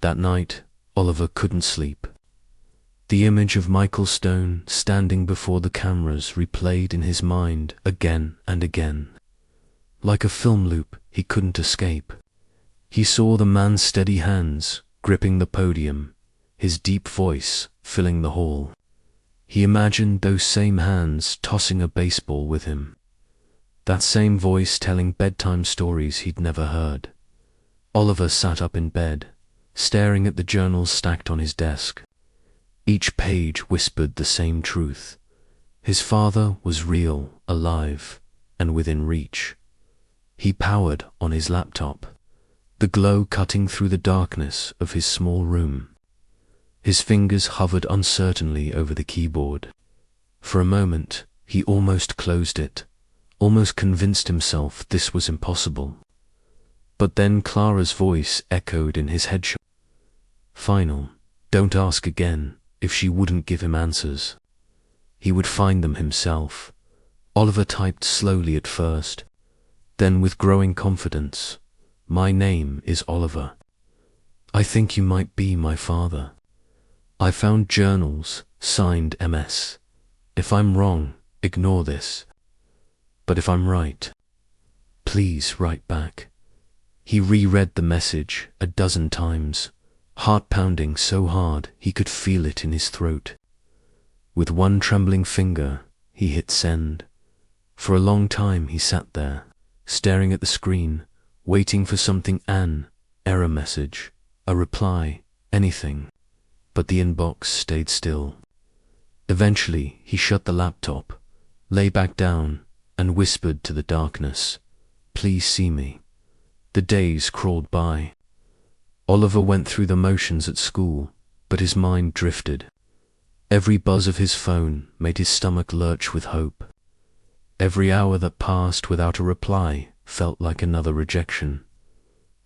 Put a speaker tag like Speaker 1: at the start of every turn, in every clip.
Speaker 1: That night, Oliver couldn't sleep. The image of Michael Stone standing before the cameras replayed in his mind again and again. Like a film loop, he couldn't escape. He saw the man's steady hands gripping the podium, his deep voice filling the hall. He imagined those same hands tossing a baseball with him. That same voice telling bedtime stories he'd never heard. Oliver sat up in bed, staring at the journals stacked on his desk. Each page whispered the same truth. His father was real, alive, and within reach. He powered on his laptop, the glow cutting through the darkness of his small room. His fingers hovered uncertainly over the keyboard. For a moment, he almost closed it, almost convinced himself this was impossible. But then Clara's voice echoed in his head. Final, don't ask again. If she wouldn't give him answers, he would find them himself. Oliver typed slowly at first, then with growing confidence, "My name is Oliver. I think you might be my father. I found journals, signed MS. If I'm wrong, ignore this. But if I'm right, please write back." He reread the message a dozen times, heart pounding so hard he could feel it in his throat. With one trembling finger, he hit send. For a long time he sat there, staring at the screen, waiting for something, an error message, a reply, anything. But the inbox stayed still. Eventually, he shut the laptop, lay back down, and whispered to the darkness, "Please see me." The days crawled by. Oliver went through the motions at school, but his mind drifted. Every buzz of his phone made his stomach lurch with hope. Every hour that passed without a reply felt like another rejection.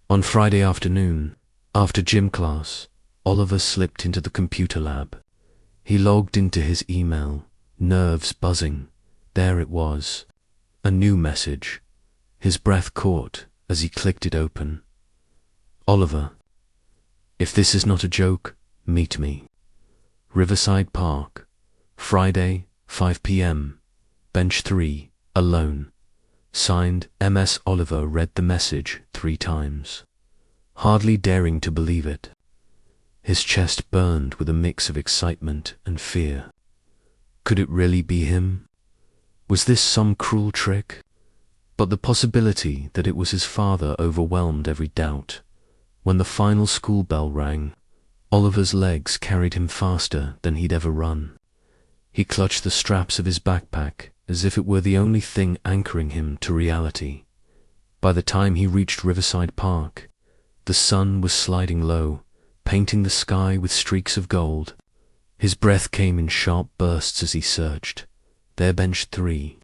Speaker 1: On Friday afternoon, after gym class, Oliver slipped into the computer lab. He logged into his email, nerves buzzing. There it was, a new message. His breath caught as he clicked it open. "Oliver, if this is not a joke, meet me. Riverside Park, Friday, 5 p.m, bench 3, alone." Signed, MS. Oliver read the message 3 times, hardly daring to believe it. His chest burned with a mix of excitement and fear. Could it really be him? Was this some cruel trick? But the possibility that it was his father overwhelmed every doubt. When the final school bell rang, Oliver's legs carried him faster than he'd ever run. He clutched the straps of his backpack as if it were the only thing anchoring him to reality. By the time he reached Riverside Park, the sun was sliding low, painting the sky with streaks of gold. His breath came in sharp bursts as he searched. There bench 3,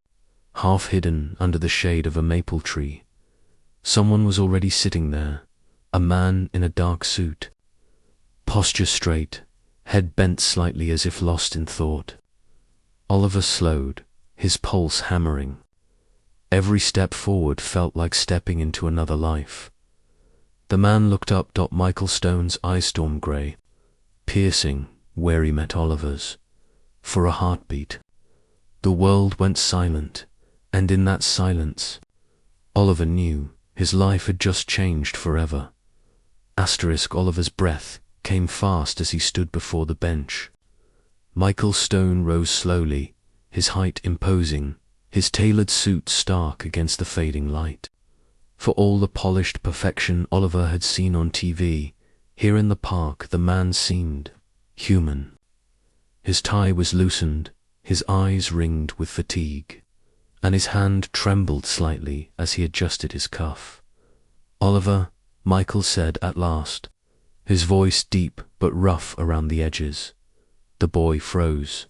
Speaker 1: half hidden under the shade of a maple tree. Someone was already sitting there, a man in a dark suit. Posture straight, head bent slightly as if lost in thought. Oliver slowed, his pulse hammering. Every step forward felt like stepping into another life. The man looked up. Michael Stone's eyes stormed grey, piercing where he met Oliver's. For a heartbeat, the world went silent, and in that silence, Oliver knew his life had just changed forever. Oliver's breath came fast as he stood before the bench. Michael Stone rose slowly, his height imposing, his tailored suit stark against the fading light. For all the polished perfection Oliver had seen on TV, here in the park the man seemed human. His tie was loosened, his eyes ringed with fatigue, and his hand trembled slightly as he adjusted his cuff. "Oliver," Michael said at last, his voice deep but rough around the edges. The boy froze.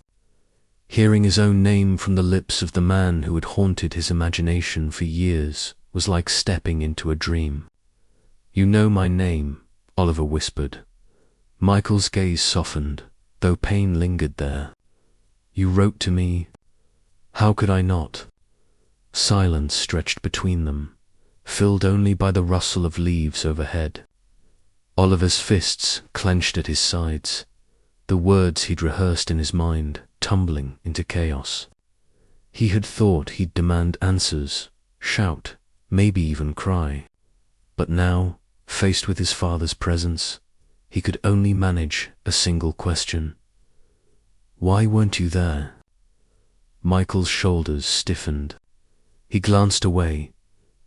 Speaker 1: Hearing his own name from the lips of the man who had haunted his imagination for years was like stepping into a dream. "You know my name," Oliver whispered. Michael's gaze softened, though pain lingered there. "You wrote to me." "How could I not?" Silence stretched between them, filled only by the rustle of leaves overhead. Oliver's fists clenched at his sides, the words he'd rehearsed in his mind tumbling into chaos. He had thought he'd demand answers, shout, maybe even cry. But now, faced with his father's presence, he could only manage a single question. Why weren't you there? Michael's shoulders stiffened. He glanced away,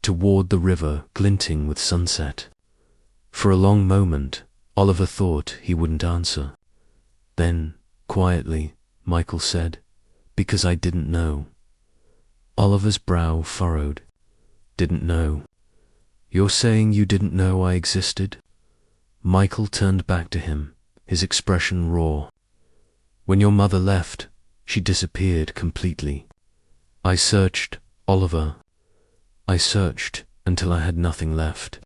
Speaker 1: toward the river glinting with sunset. For a long moment, Oliver thought he wouldn't answer. Then, quietly, Michael said, "Because I didn't know." Oliver's brow furrowed. "Didn't know? You're saying you didn't know I existed?" Michael turned back to him, his expression raw. "When your mother left, she disappeared completely. I searched, Oliver. I searched until I had nothing left.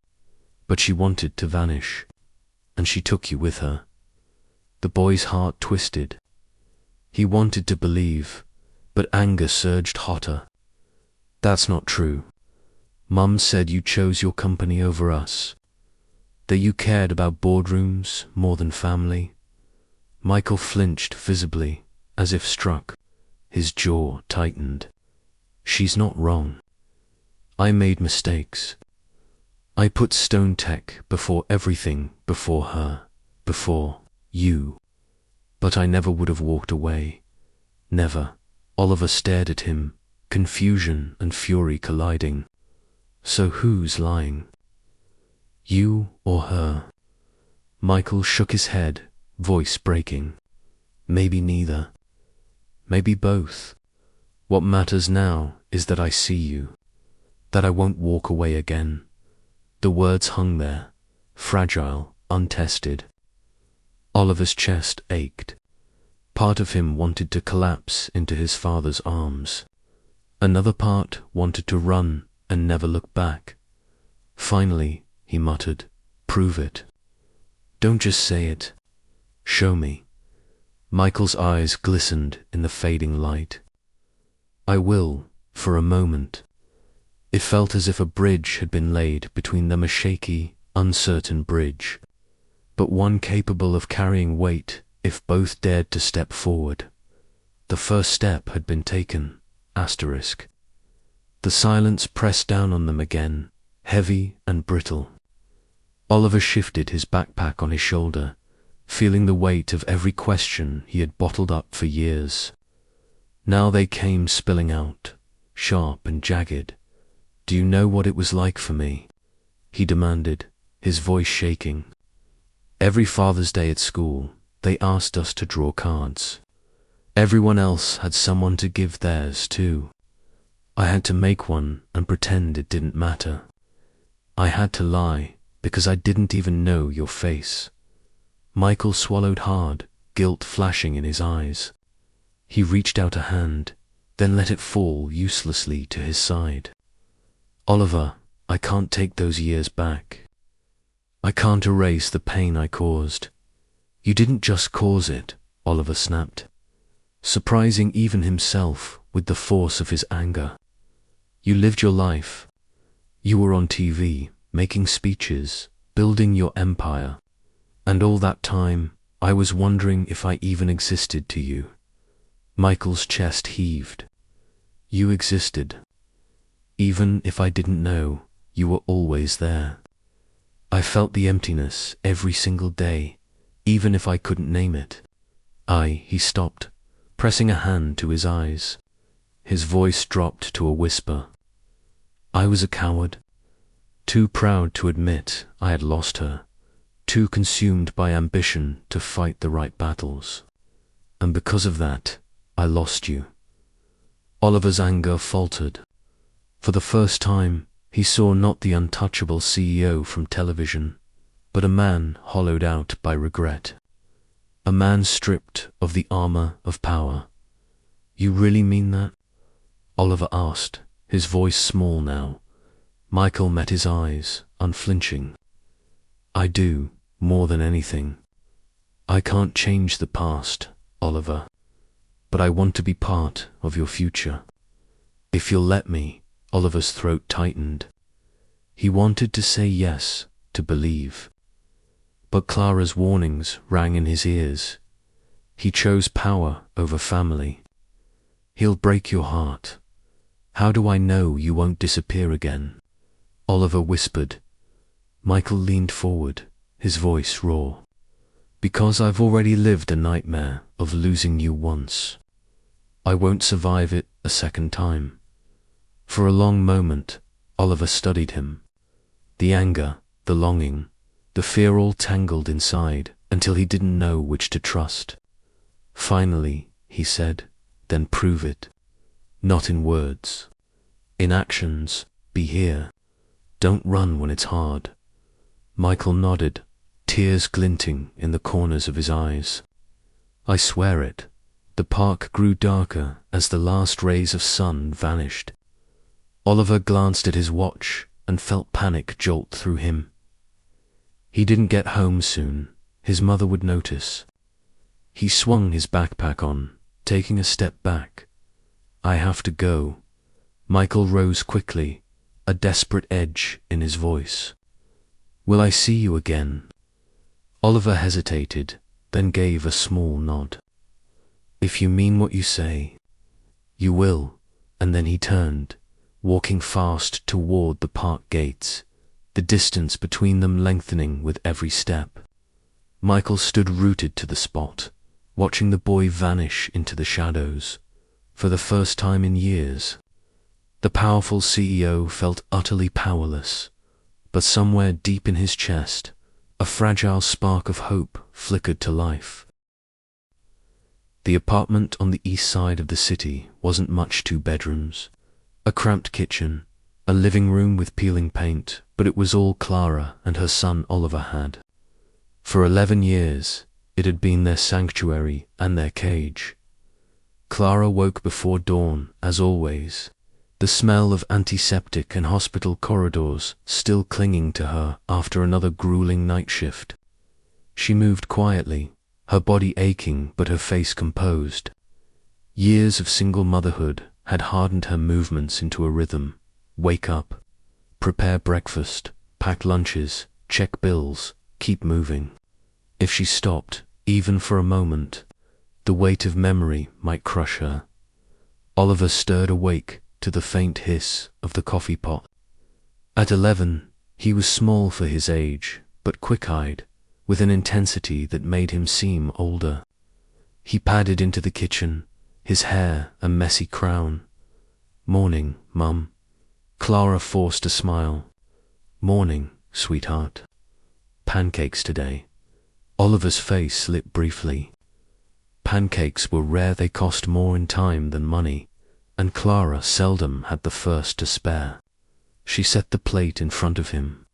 Speaker 1: But she wanted to vanish, and she took you with her." The boy's heart twisted. He wanted to believe, but anger surged hotter. "That's not true. Mum said you chose your company over us, that you cared about boardrooms more than family." Michael flinched visibly, as if struck. His jaw tightened. "She's not wrong. I made mistakes. I put Stone Tech before everything, before her, before you. But I never would have walked away. Never." Oliver stared at him, confusion and fury colliding. "So who's lying? You or her?" Michael shook his head, voice breaking. "Maybe neither. Maybe both. What matters now is that I see you, that I won't walk away again." The words hung there, fragile, untested. Oliver's chest ached. Part of him wanted to collapse into his father's arms. Another part wanted to run and never look back. Finally, he muttered, "Prove it. Don't just say it. Show me." Michael's eyes glistened in the fading light. "I will, for a moment." It felt as if a bridge had been laid between them, a shaky, uncertain bridge, but one capable of carrying weight if both dared to step forward. The first step had been taken, asterisk. The silence pressed down on them again, heavy and brittle. Oliver shifted his backpack on his shoulder, feeling the weight of every question he had bottled up for years. Now they came spilling out, sharp and jagged. "Do you know what it was like for me?" he demanded, his voice shaking. "Every Father's Day at school, they asked us to draw cards. Everyone else had someone to give theirs to. I had to make one and pretend it didn't matter. I had to lie because I didn't even know your face." Michael swallowed hard, guilt flashing in his eyes. He reached out a hand, then let it fall uselessly to his side. "Oliver, I can't take those years back. I can't erase the pain I caused." "You didn't just cause it," Oliver snapped, surprising even himself with the force of his anger. "You lived your life. You were on TV, making speeches, building your empire. And all that time, I was wondering if I even existed to you." Michael's chest heaved. "You existed. Even if I didn't know, you were always there. I felt the emptiness every single day, even if I couldn't name it." He stopped, pressing a hand to his eyes. His voice dropped to a whisper. "I was a coward, too proud to admit I had lost her, too consumed by ambition to fight the right battles. And because of that, I lost you." Oliver's anger faltered. For the first time, he saw not the untouchable CEO from television, but a man hollowed out by regret. A man stripped of the armor of power. "You really mean that?" Oliver asked, his voice small now. Michael met his eyes, unflinching. "I do, more than anything. I can't change the past, Oliver, but I want to be part of your future. If you'll let me." Oliver's throat tightened. He wanted to say yes, to believe. But Clara's warnings rang in his ears. He chose power over family. He'll break your heart. How do I know you won't disappear again? Oliver whispered. Michael leaned forward, his voice raw. Because I've already lived a nightmare of losing you once. I won't survive it a second time. For a long moment, Oliver studied him. The anger, the longing, the fear all tangled inside until he didn't know which to trust. Finally, he said, then prove it. Not in words. In actions, be here. Don't run when it's hard. Michael nodded, tears glinting in the corners of his eyes. I swear it. The park grew darker as the last rays of sun vanished. Oliver glanced at his watch and felt panic jolt through him. He didn't get home soon. His mother would notice. He swung his backpack on, taking a step back. I have to go. Michael rose quickly, a desperate edge in his voice. Will I see you again? Oliver hesitated, then gave a small nod. If you mean what you say, you will. And then he turned, walking fast toward the park gates, the distance between them lengthening with every step. Michael stood rooted to the spot, watching the boy vanish into the shadows. For the first time in years, the powerful CEO felt utterly powerless, but somewhere deep in his chest, a fragile spark of hope flickered to life. The apartment on the east side of the city wasn't much. 2 bedrooms, a cramped kitchen, a living room with peeling paint, but it was all Clara and her son Oliver had. For 11 years, it had been their sanctuary and their cage. Clara woke before dawn, as always, the smell of antiseptic and hospital corridors still clinging to her after another grueling night shift. She moved quietly, her body aching but her face composed. Years of single motherhood had hardened her movements into a rhythm. Wake up, prepare breakfast, pack lunches, check bills, keep moving. If she stopped, even for a moment, the weight of memory might crush her. Oliver stirred awake to the faint hiss of the coffee pot. At 11, he was small for his age, but quick-eyed, with an intensity that made him seem older. He padded into the kitchen, his hair a messy crown. Morning, Mum. Clara forced a smile. Morning, sweetheart. Pancakes today. Oliver's face lit briefly. Pancakes were rare. They cost more in time than money, and Clara seldom had the first to spare. She set the plate in front of him,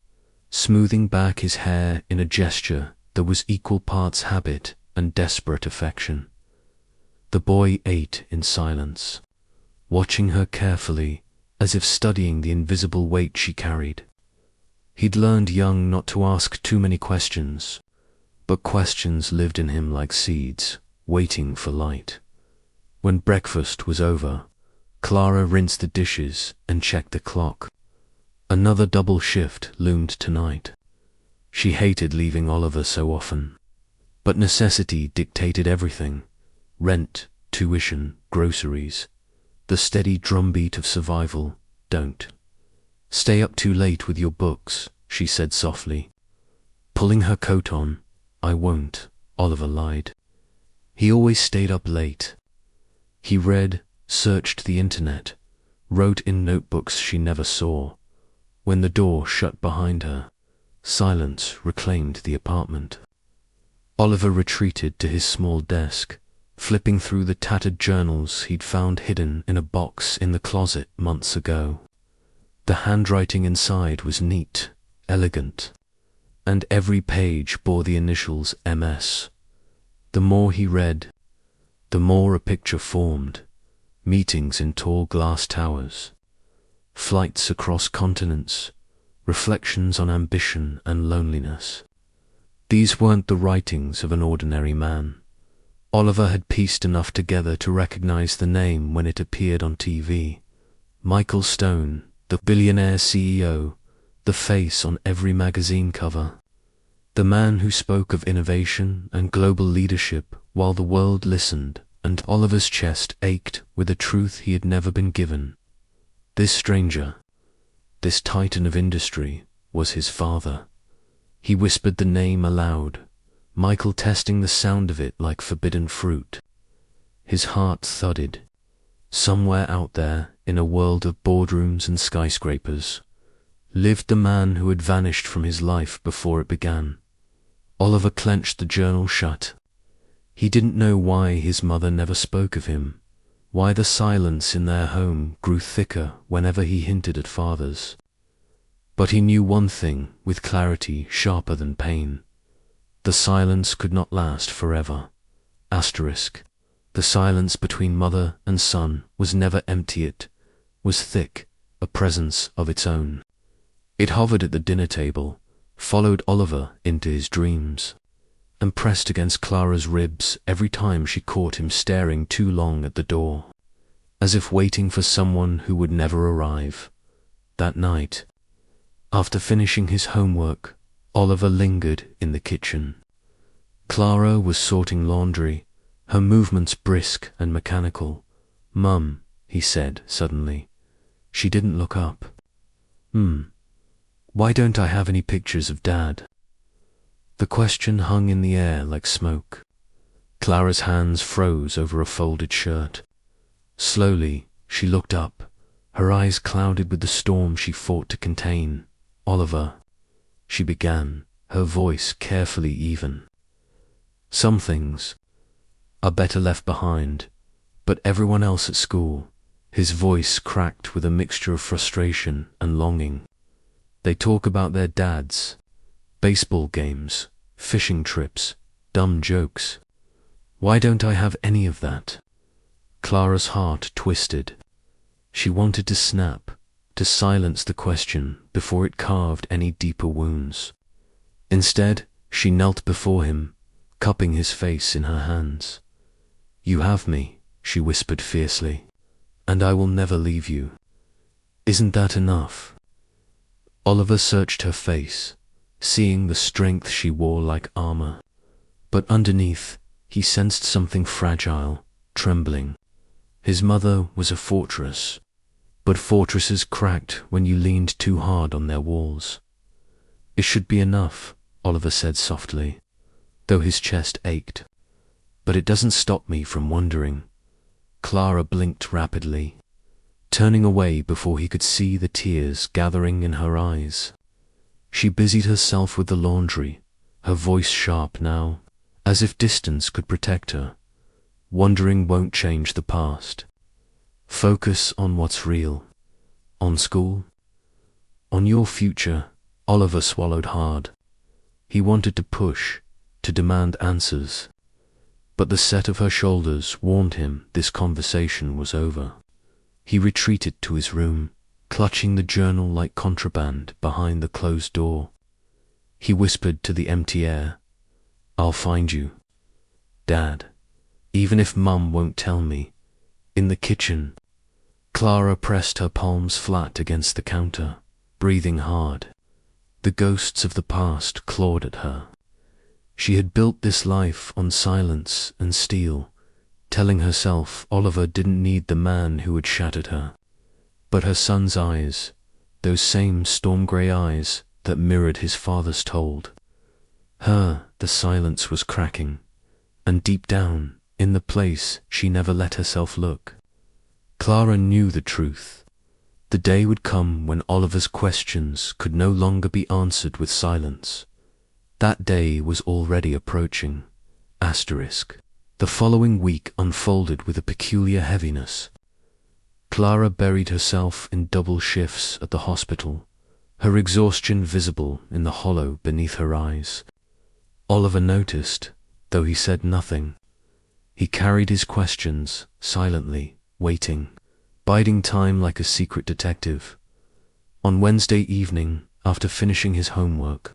Speaker 1: smoothing back his hair in a gesture that was equal parts habit and desperate affection. The boy ate in silence, watching her carefully as if studying the invisible weight she carried. He'd learned young not to ask too many questions, but questions lived in him like seeds, waiting for light. When breakfast was over, Clara rinsed the dishes and checked the clock. Another double shift loomed tonight. She hated leaving Oliver so often, but necessity dictated everything. Rent, tuition, groceries, the steady drumbeat of survival. Don't stay up too late with your books, she said softly. Pulling her coat on. I won't, Oliver lied. He always stayed up late. He read, searched the internet, wrote in notebooks she never saw. When the door shut behind her, silence reclaimed the apartment. Oliver retreated to his small desk, flipping through the tattered journals he'd found hidden in a box in the closet months ago. The handwriting inside was neat, elegant, and every page bore the initials MS. The more he read, the more a picture formed. Meetings in tall glass towers, flights across continents, reflections on ambition and loneliness. These weren't the writings of an ordinary man. Oliver had pieced enough together to recognize the name when it appeared on TV. Michael Stone, the billionaire CEO, the face on every magazine cover. The man who spoke of innovation and global leadership while the world listened, and Oliver's chest ached with a truth he had never been given. This stranger, this titan of industry, was his father. He whispered the name aloud, Michael testing the sound of it like forbidden fruit. His heart thudded. Somewhere out there, in a world of boardrooms and skyscrapers, lived the man who had vanished from his life before it began. Oliver clenched the journal shut. He didn't know why his mother never spoke of him, why the silence in their home grew thicker whenever he hinted at father's. But he knew one thing with clarity sharper than pain. The silence could not last forever. The silence between mother and son was never empty, it was thick, a presence of its own. It hovered at the dinner table, followed Oliver into his dreams, and pressed against Clara's ribs every time she caught him staring too long at the door, as if waiting for someone who would never arrive. That night, after finishing his homework, Oliver lingered in the kitchen. Clara was sorting laundry, her movements brisk and mechanical. "Mum," he said suddenly. She didn't look up. Why don't I have any pictures of Dad?" The question hung in the air like smoke. Clara's hands froze over a folded shirt. Slowly, she looked up, her eyes clouded with the storm she fought to contain. "Oliver," she began, her voice carefully even. "Some things are better left behind, but everyone else at school," his voice cracked with a mixture of frustration and longing. "They talk about their dads, baseball games, fishing trips, dumb jokes. Why don't I have any of that?" Clara's heart twisted. She wanted to snap, to silence the question before it carved any deeper wounds. Instead, she knelt before him, cupping his face in her hands. "You have me," she whispered fiercely, "and I will never leave you. Isn't that enough?" Oliver searched her face, seeing the strength she wore like armor. But underneath, he sensed something fragile, trembling. His mother was a fortress, but fortresses cracked when you leaned too hard on their walls. "It should be enough," Oliver said softly, though his chest ached. "But it doesn't stop me from wondering." Clara blinked rapidly, turning away before he could see the tears gathering in her eyes. She busied herself with the laundry, her voice sharp now, as if distance could protect her. "Wondering won't change the past. Focus on what's real. On school. On your future." Oliver swallowed hard. He wanted to push, to demand answers, but the set of her shoulders warned him this conversation was over. He retreated to his room, clutching the journal like contraband behind the closed door. He whispered to the empty air, "I'll find you, Dad, even if Mum won't tell me." In the kitchen, Clara pressed her palms flat against the counter, breathing hard. The ghosts of the past clawed at her. She had built this life on silence and steel, telling herself Oliver didn't need the man who had shattered her. But her son's eyes, those same storm-grey eyes that mirrored his father's, told her the silence was cracking, and deep down, in the place she never let herself look, Clara knew the truth. The day would come when Oliver's questions could no longer be answered with silence. That day was already approaching. The following week unfolded with a peculiar heaviness. Clara buried herself in double shifts at the hospital, her exhaustion visible in the hollow beneath her eyes. Oliver noticed, though he said nothing. He carried his questions silently, waiting, biding time like a secret detective. On Wednesday evening, after finishing his homework,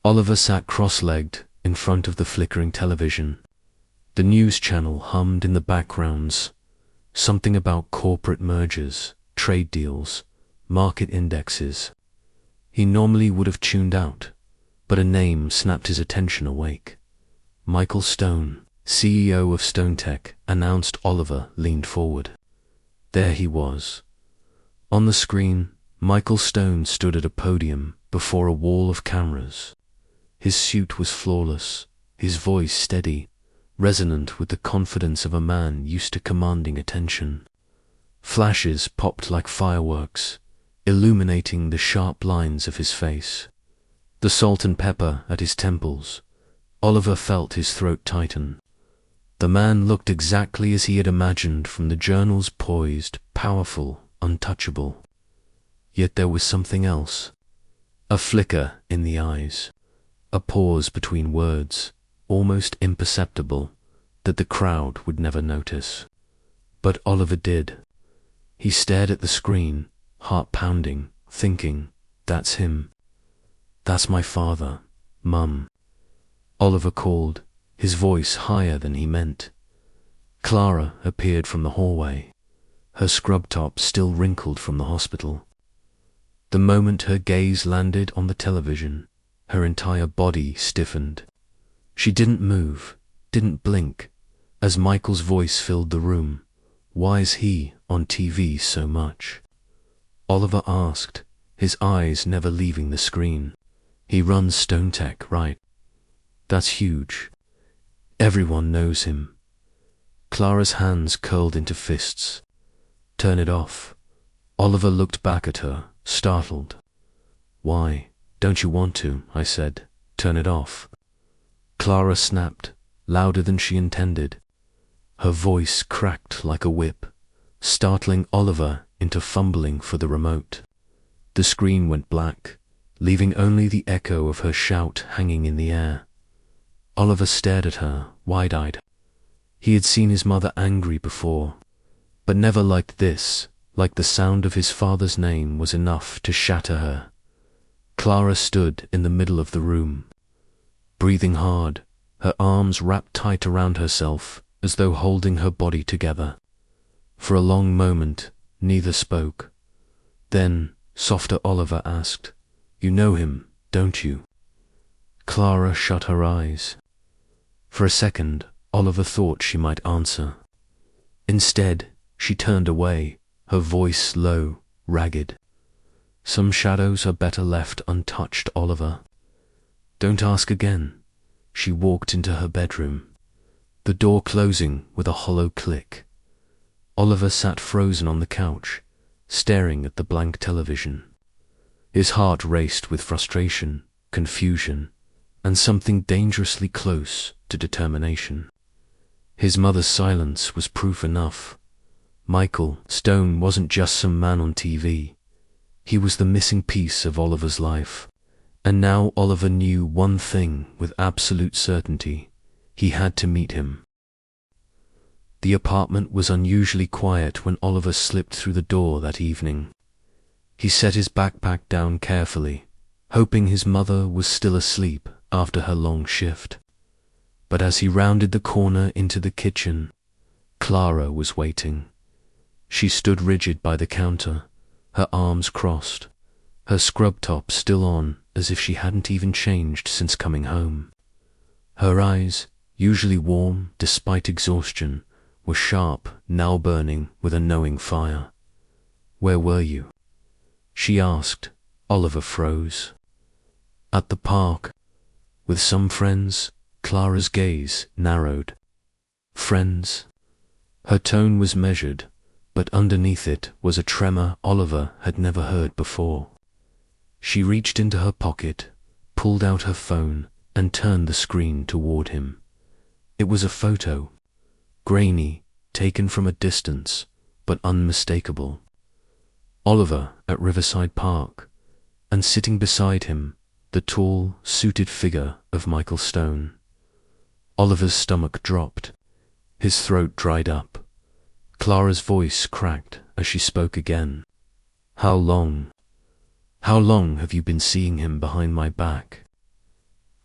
Speaker 1: Oliver sat cross-legged in front of the flickering television. The news channel hummed in the backgrounds, something about corporate mergers, trade deals, market indexes. He normally would have tuned out, but a name snapped his attention awake. Michael Stone, CEO of Stone Tech, announced. Oliver leaned forward. There he was. On the screen, Michael Stone stood at a podium before a wall of cameras. His suit was flawless, his voice steady, resonant with the confidence of a man used to commanding attention. Flashes popped like fireworks, illuminating the sharp lines of his face. The salt and pepper at his temples. Oliver felt his throat tighten. The man looked exactly as he had imagined from the journals, poised, powerful, untouchable. Yet there was something else. A flicker in the eyes, a pause between words, almost imperceptible, that the crowd would never notice. But Oliver did. He stared at the screen, heart pounding, thinking, that's him. That's my father, Mum. Oliver called, his voice higher than he meant. Clara appeared from the hallway, her scrub top still wrinkled from the hospital. The moment her gaze landed on the television, her entire body stiffened. She didn't move, didn't blink, as Michael's voice filled the room. Why is he on TV so much? Oliver asked, his eyes never leaving the screen. He runs Stone Tech, right? That's huge. Everyone knows him. Clara's hands curled into fists. Turn it off. Oliver looked back at her, startled. Why, don't you want to? I said. Turn it off. Clara snapped, louder than she intended. Her voice cracked like a whip, startling Oliver into fumbling for the remote. The screen went black, leaving only the echo of her shout hanging in the air. Oliver stared at her, wide-eyed. He had seen his mother angry before, but never like this, like the sound of his father's name was enough to shatter her. Clara stood in the middle of the room, breathing hard, her arms wrapped tight around herself as though holding her body together. For a long moment, neither spoke. Then, softer, Oliver asked, You know him, don't you? Clara shut her eyes. For a second, Oliver thought she might answer. Instead, she turned away, her voice low, ragged. Some shadows are better left untouched, Oliver. Don't ask again. She walked into her bedroom, the door closing with a hollow click. Oliver sat frozen on the couch, staring at the blank television. His heart raced with frustration, confusion, and something dangerously close to determination. His mother's silence was proof enough. Michael Stone wasn't just some man on TV. He was the missing piece of Oliver's life. And now Oliver knew one thing with absolute certainty. He had to meet him. The apartment was unusually quiet when Oliver slipped through the door that evening. He set his backpack down carefully, hoping his mother was still asleep after her long shift. But as he rounded the corner into the kitchen, Clara was waiting. She stood rigid by the counter, her arms crossed, her scrub top still on as if she hadn't even changed since coming home. Her eyes, usually warm despite exhaustion, were sharp, now burning with a knowing fire. Where were you? She asked. Oliver froze. At the park, with some friends. Clara's gaze narrowed. Friends? Her tone was measured, but underneath it was a tremor Oliver had never heard before. She reached into her pocket, pulled out her phone, and turned the screen toward him. It was a photo, grainy, taken from a distance, but unmistakable. Oliver at Riverside Park, and sitting beside him, the tall, suited figure of Michael Stone. Oliver's stomach dropped. His throat dried up. Clara's voice cracked as she spoke again. How long have you been seeing him behind my back?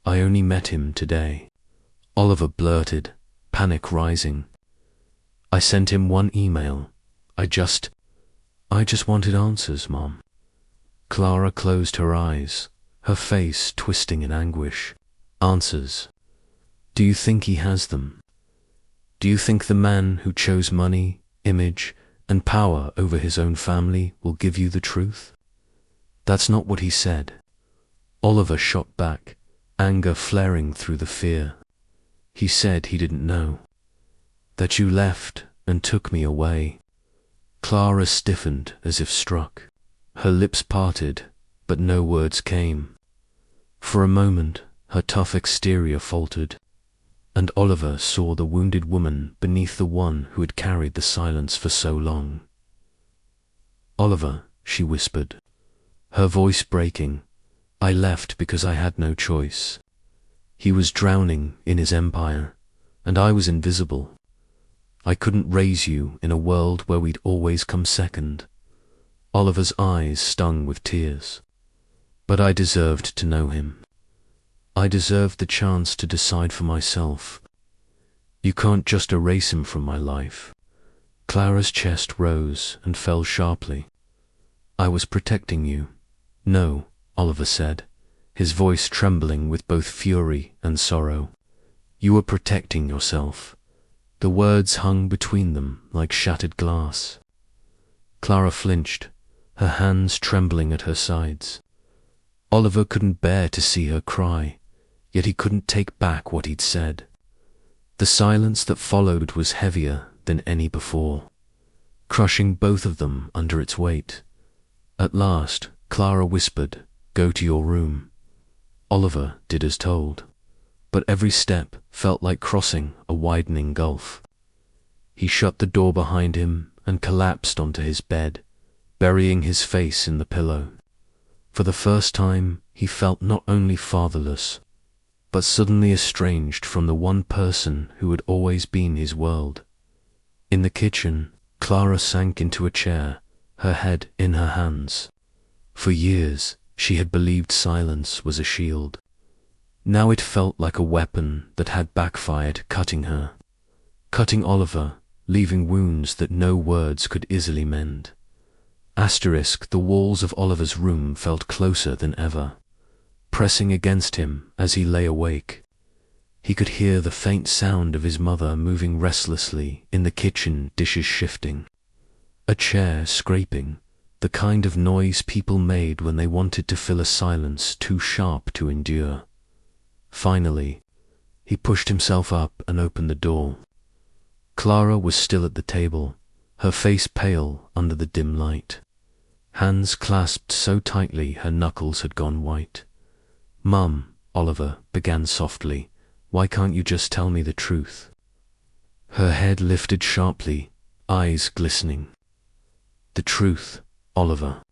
Speaker 1: I only met him today. Oliver blurted, panic rising. I sent him one email. I just wanted answers, Mom. Clara closed her eyes, her face twisting in anguish. Answers. Do you think he has them? Do you think the man who chose money, image, and power over his own family will give you the truth? That's not what he said. Oliver shot back, anger flaring through the fear. He said he didn't know. That you left and took me away. Clara stiffened as if struck. Her lips parted, but no words came. For a moment, her tough exterior faltered, and Oliver saw the wounded woman beneath the one who had carried the silence for so long. Oliver, she whispered, her voice breaking, I left because I had no choice. He was drowning in his empire, and I was invisible. I couldn't raise you in a world where we'd always come second. Oliver's eyes stung with tears. But I deserved to know him. I deserved the chance to decide for myself. You can't just erase him from my life. Clara's chest rose and fell sharply. I was protecting you. No, Oliver said, his voice trembling with both fury and sorrow. You were protecting yourself. The words hung between them like shattered glass. Clara flinched, her hands trembling at her sides. Oliver couldn't bear to see her cry, yet he couldn't take back what he'd said. The silence that followed was heavier than any before, crushing both of them under its weight. At last, Clara whispered, "Go to your room." Oliver did as told, but every step felt like crossing a widening gulf. He shut the door behind him and collapsed onto his bed, burying his face in the pillow. For the first time, he felt not only fatherless, but suddenly estranged from the one person who had always been his world. In the kitchen, Clara sank into a chair, her head in her hands. For years, she had believed silence was a shield. Now it felt like a weapon that had backfired, cutting her, cutting Oliver, leaving wounds that no words could easily mend. The walls of Oliver's room felt closer than ever, pressing against him as he lay awake. He could hear the faint sound of his mother moving restlessly in the kitchen, dishes shifting, a chair scraping, the kind of noise people made when they wanted to fill a silence too sharp to endure. Finally, he pushed himself up and opened the door. Clara was still at the table, her face pale under the dim light, hands clasped so tightly her knuckles had gone white. "Mum," Oliver began softly, "why can't you just tell me the truth?" Her head lifted sharply, eyes glistening. "The truth, Oliver.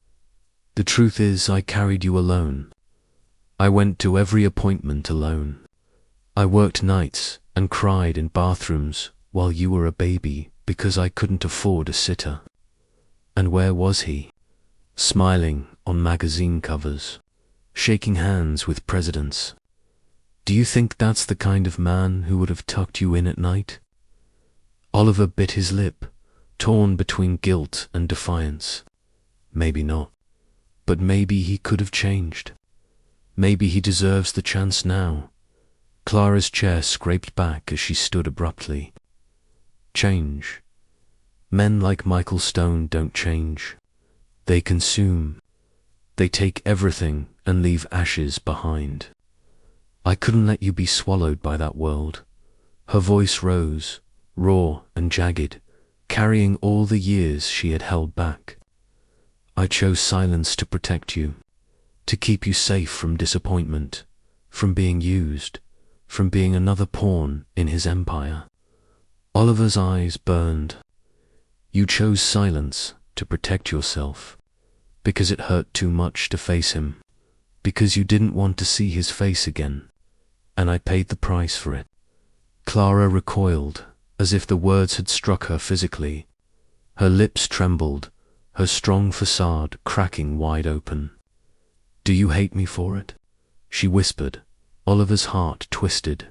Speaker 1: The truth is I carried you alone. I went to every appointment alone. I worked nights and cried in bathrooms while you were a baby because I couldn't afford a sitter. And where was he? Smiling on magazine covers, shaking hands with presidents. Do you think that's the kind of man who would have tucked you in at night?" Oliver bit his lip, torn between guilt and defiance. Maybe not, but maybe he could have changed. Maybe he deserves the chance now. Clara's chair scraped back as she stood abruptly. Change. Men like Michael Stone don't change. They consume. They take everything and leave ashes behind. I couldn't let you be swallowed by that world. Her voice rose, raw and jagged, carrying all the years she had held back. I chose silence to protect you, to keep you safe from disappointment, from being used, from being another pawn in his empire. Oliver's eyes burned. You chose silence to protect yourself, because it hurt too much to face him, because you didn't want to see his face again, and I paid the price for it. Clara recoiled, as if the words had struck her physically. Her lips trembled, her strong facade cracking wide open. "Do you hate me for it?" she whispered. Oliver's heart twisted.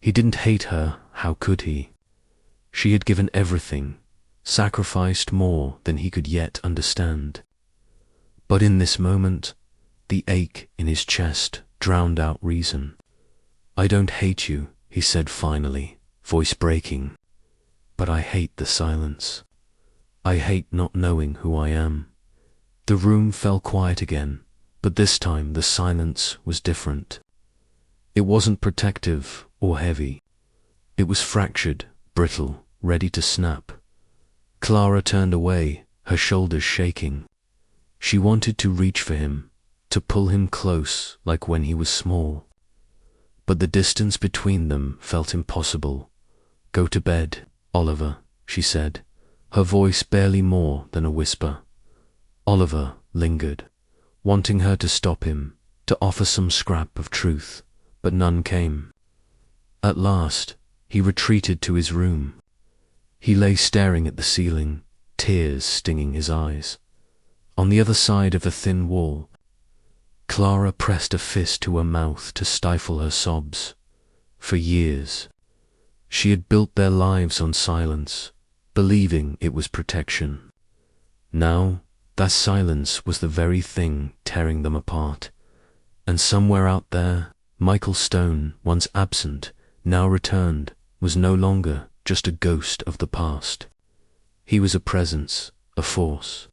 Speaker 1: He didn't hate her, how could he? She had given everything, sacrificed more than he could yet understand. But in this moment, The ache in his chest drowned out reason. "I don't hate you," he said finally, voice breaking. "But I hate the silence. I hate not knowing who I am." The room fell quiet again, but this time the silence was different. It wasn't protective or heavy. It was fractured, brittle, ready to snap. Clara turned away, her shoulders shaking. She wanted to reach for him, to pull him close like when he was small. But the distance between them felt impossible. "Go to bed, Oliver," she said, her voice barely more than a whisper. Oliver lingered, wanting her to stop him, to offer some scrap of truth, but none came. At last, he retreated to his room. He lay staring at the ceiling, tears stinging his eyes. On the other side of a thin wall, Clara pressed a fist to her mouth to stifle her sobs. For years, she had built their lives on silence, believing it was protection. Now, that silence was the very thing tearing them apart. And somewhere out there, Michael Stone, once absent, now returned, was no longer just a ghost of the past. He was a presence, a force,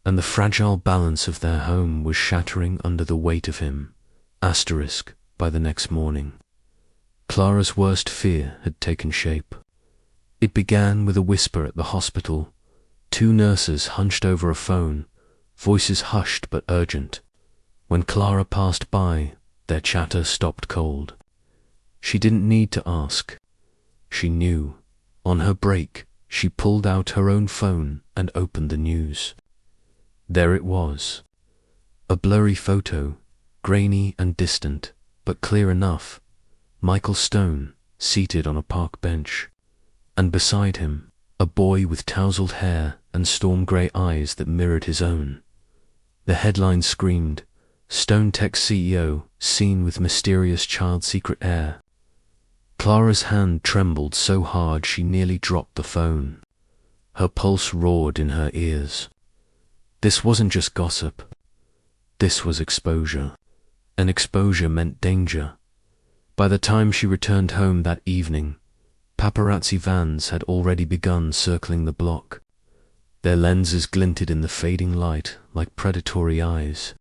Speaker 1: and the fragile balance of their home was shattering under the weight of him. By the next morning, Clara's worst fear had taken shape. It began with a whisper at the hospital. Two nurses hunched over a phone, voices hushed but urgent. When Clara passed by, their chatter stopped cold. She didn't need to ask. She knew. On her break, she pulled out her own phone and opened the news. There it was. A blurry photo, grainy and distant, but clear enough. Michael Stone, seated on a park bench. And beside him, a boy with tousled hair and storm-grey eyes that mirrored his own. The headline screamed, "Stone Tech CEO seen with mysterious child secret heir." Clara's hand trembled so hard she nearly dropped the phone. Her pulse roared in her ears. This wasn't just gossip. This was exposure. And exposure meant danger. By the time she returned home that evening, paparazzi vans had already begun circling the block. Their lenses glinted in the fading light like predatory eyes.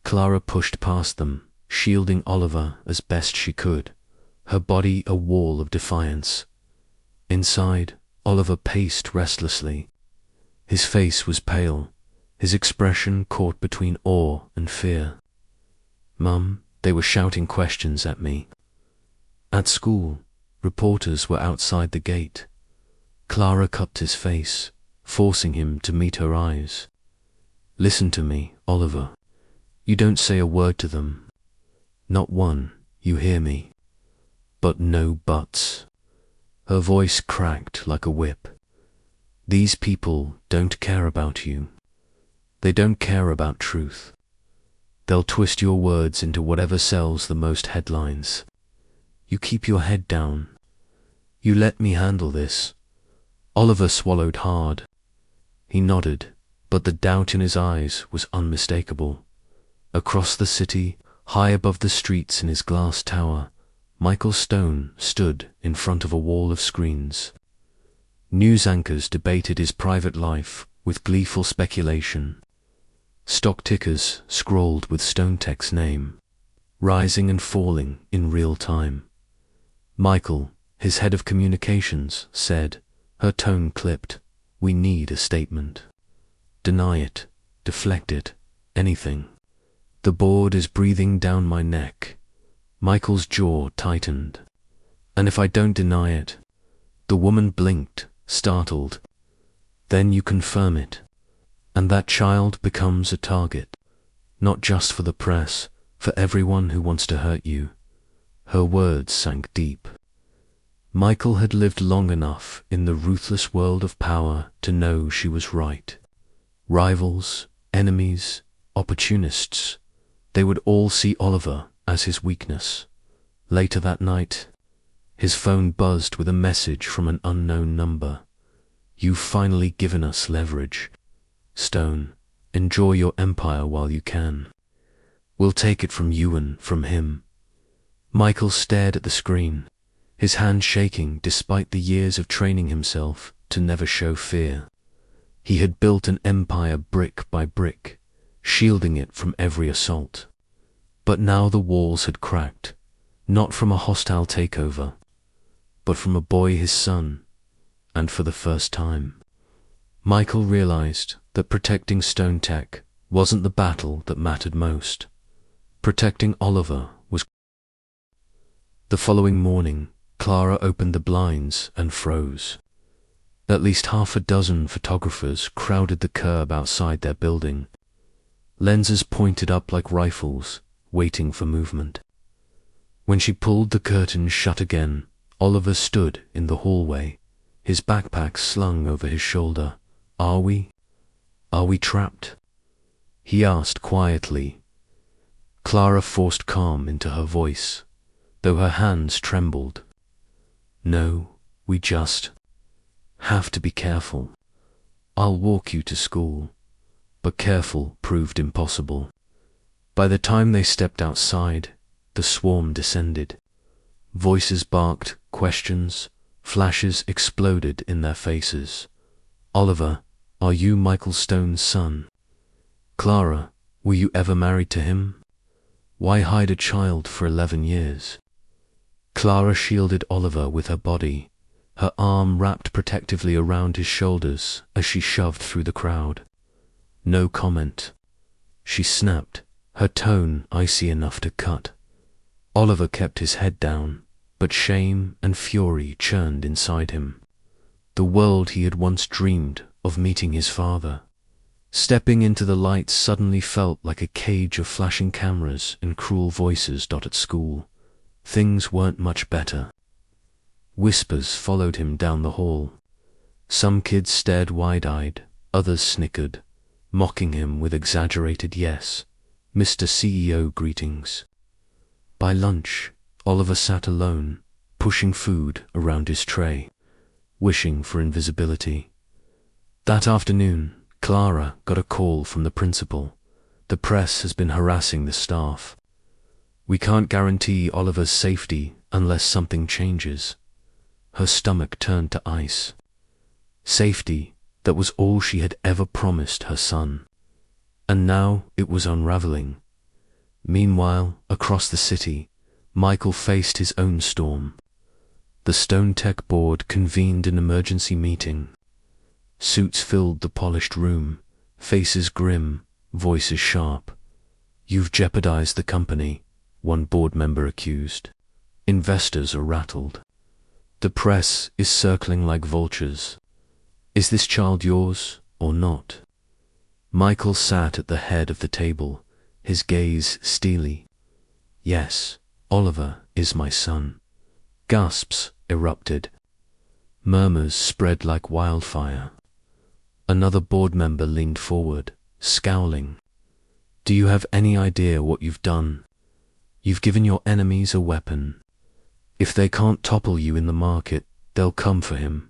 Speaker 1: Clara pushed past them, shielding Oliver as best she could, her body a wall of defiance. Inside, Oliver paced restlessly. His face was pale, his expression caught between awe and fear. "Mum," they were shouting questions at me. At school, reporters were outside the gate. Clara cupped his face, forcing him to meet her eyes. "Listen to me, Oliver. You don't say a word to them. Not one, you hear me. But no buts." Her voice cracked like a whip. "These people don't care about you. They don't care about truth. They'll twist your words into whatever sells the most headlines. You keep your head down. You let me handle this." Oliver swallowed hard. He nodded, but the doubt in his eyes was unmistakable. Across the city, high above the streets in his glass tower, Michael Stone stood in front of a wall of screens. News anchors debated his private life with gleeful speculation. Stock tickers scrawled with Stone Tech's name, rising and falling in real time. Michael, his head of communications, said, her tone clipped, "We need a statement. Deny it, deflect it, anything. The board is breathing down my neck." Michael's jaw tightened. "And if I don't deny it?" The woman blinked, startled. "Then you confirm it. And that child becomes a target, not just for the press, for everyone who wants to hurt you." Her words sank deep. Michael had lived long enough in the ruthless world of power to know she was right. Rivals, enemies, opportunists, they would all see Oliver as his weakness. Later that night, his phone buzzed with a message from an unknown number. "You've finally given us leverage. Stone, enjoy your empire while you can." We'll take it from you and from him." Michael stared at the screen, his hand shaking despite the years of training himself to never show fear. He had built an empire brick by brick, shielding it from every assault. But now the walls had cracked, not from a hostile takeover, but from a boy his son, and for the first time, Michael realized that protecting Stone Tech wasn't the battle that mattered most. Protecting Oliver was. The following morning, Clara opened the blinds and froze. At least half a dozen photographers crowded the curb outside their building, lenses pointed up like rifles, waiting for movement. When she pulled the curtains shut again, Oliver stood in the hallway, his backpack slung over his shoulder. Are we trapped?" he asked quietly. Clara forced calm into her voice, though her hands trembled. "No, we just have to be careful. I'll walk you to school." But careful proved impossible. By the time they stepped outside, the swarm descended. Voices barked, questions, flashes exploded in their faces. "Oliver, are you Michael Stone's son? Clara, were you ever married to him? Why hide a child for 11 years? Clara shielded Oliver with her body, her arm wrapped protectively around his shoulders as she shoved through the crowd. No comment. She snapped, her tone icy enough to cut. Oliver kept his head down, but shame and fury churned inside him. The world he had once dreamed of meeting his father. Stepping into the light suddenly felt like a cage of flashing cameras and cruel voices. At school, things weren't much better. Whispers followed him down the hall. Some kids stared wide-eyed, others snickered, mocking him with exaggerated "yes, Mr. CEO" greetings. By lunch, Oliver sat alone, pushing food around his tray, wishing for invisibility. That afternoon, Clara got a call from the principal. "The press has been harassing the staff. We can't guarantee Oliver's safety unless something changes." Her stomach turned to ice. Safety, that was all she had ever promised her son. And now it was unraveling. Meanwhile, across the city, Michael faced his own storm. The Stone Tech board convened an emergency meeting. Suits filled the polished room, faces grim, voices sharp. "You've jeopardized the company," one board member accused. "Investors are rattled. The press is circling like vultures. Is this child yours or not?" Michael sat at the head of the table, his gaze steely. "Yes, Oliver is my son." Gasps erupted. Murmurs spread like wildfire. Another board member leaned forward, scowling. "Do you have any idea what you've done? You've given your enemies a weapon. If they can't topple you in the market, they'll come for him."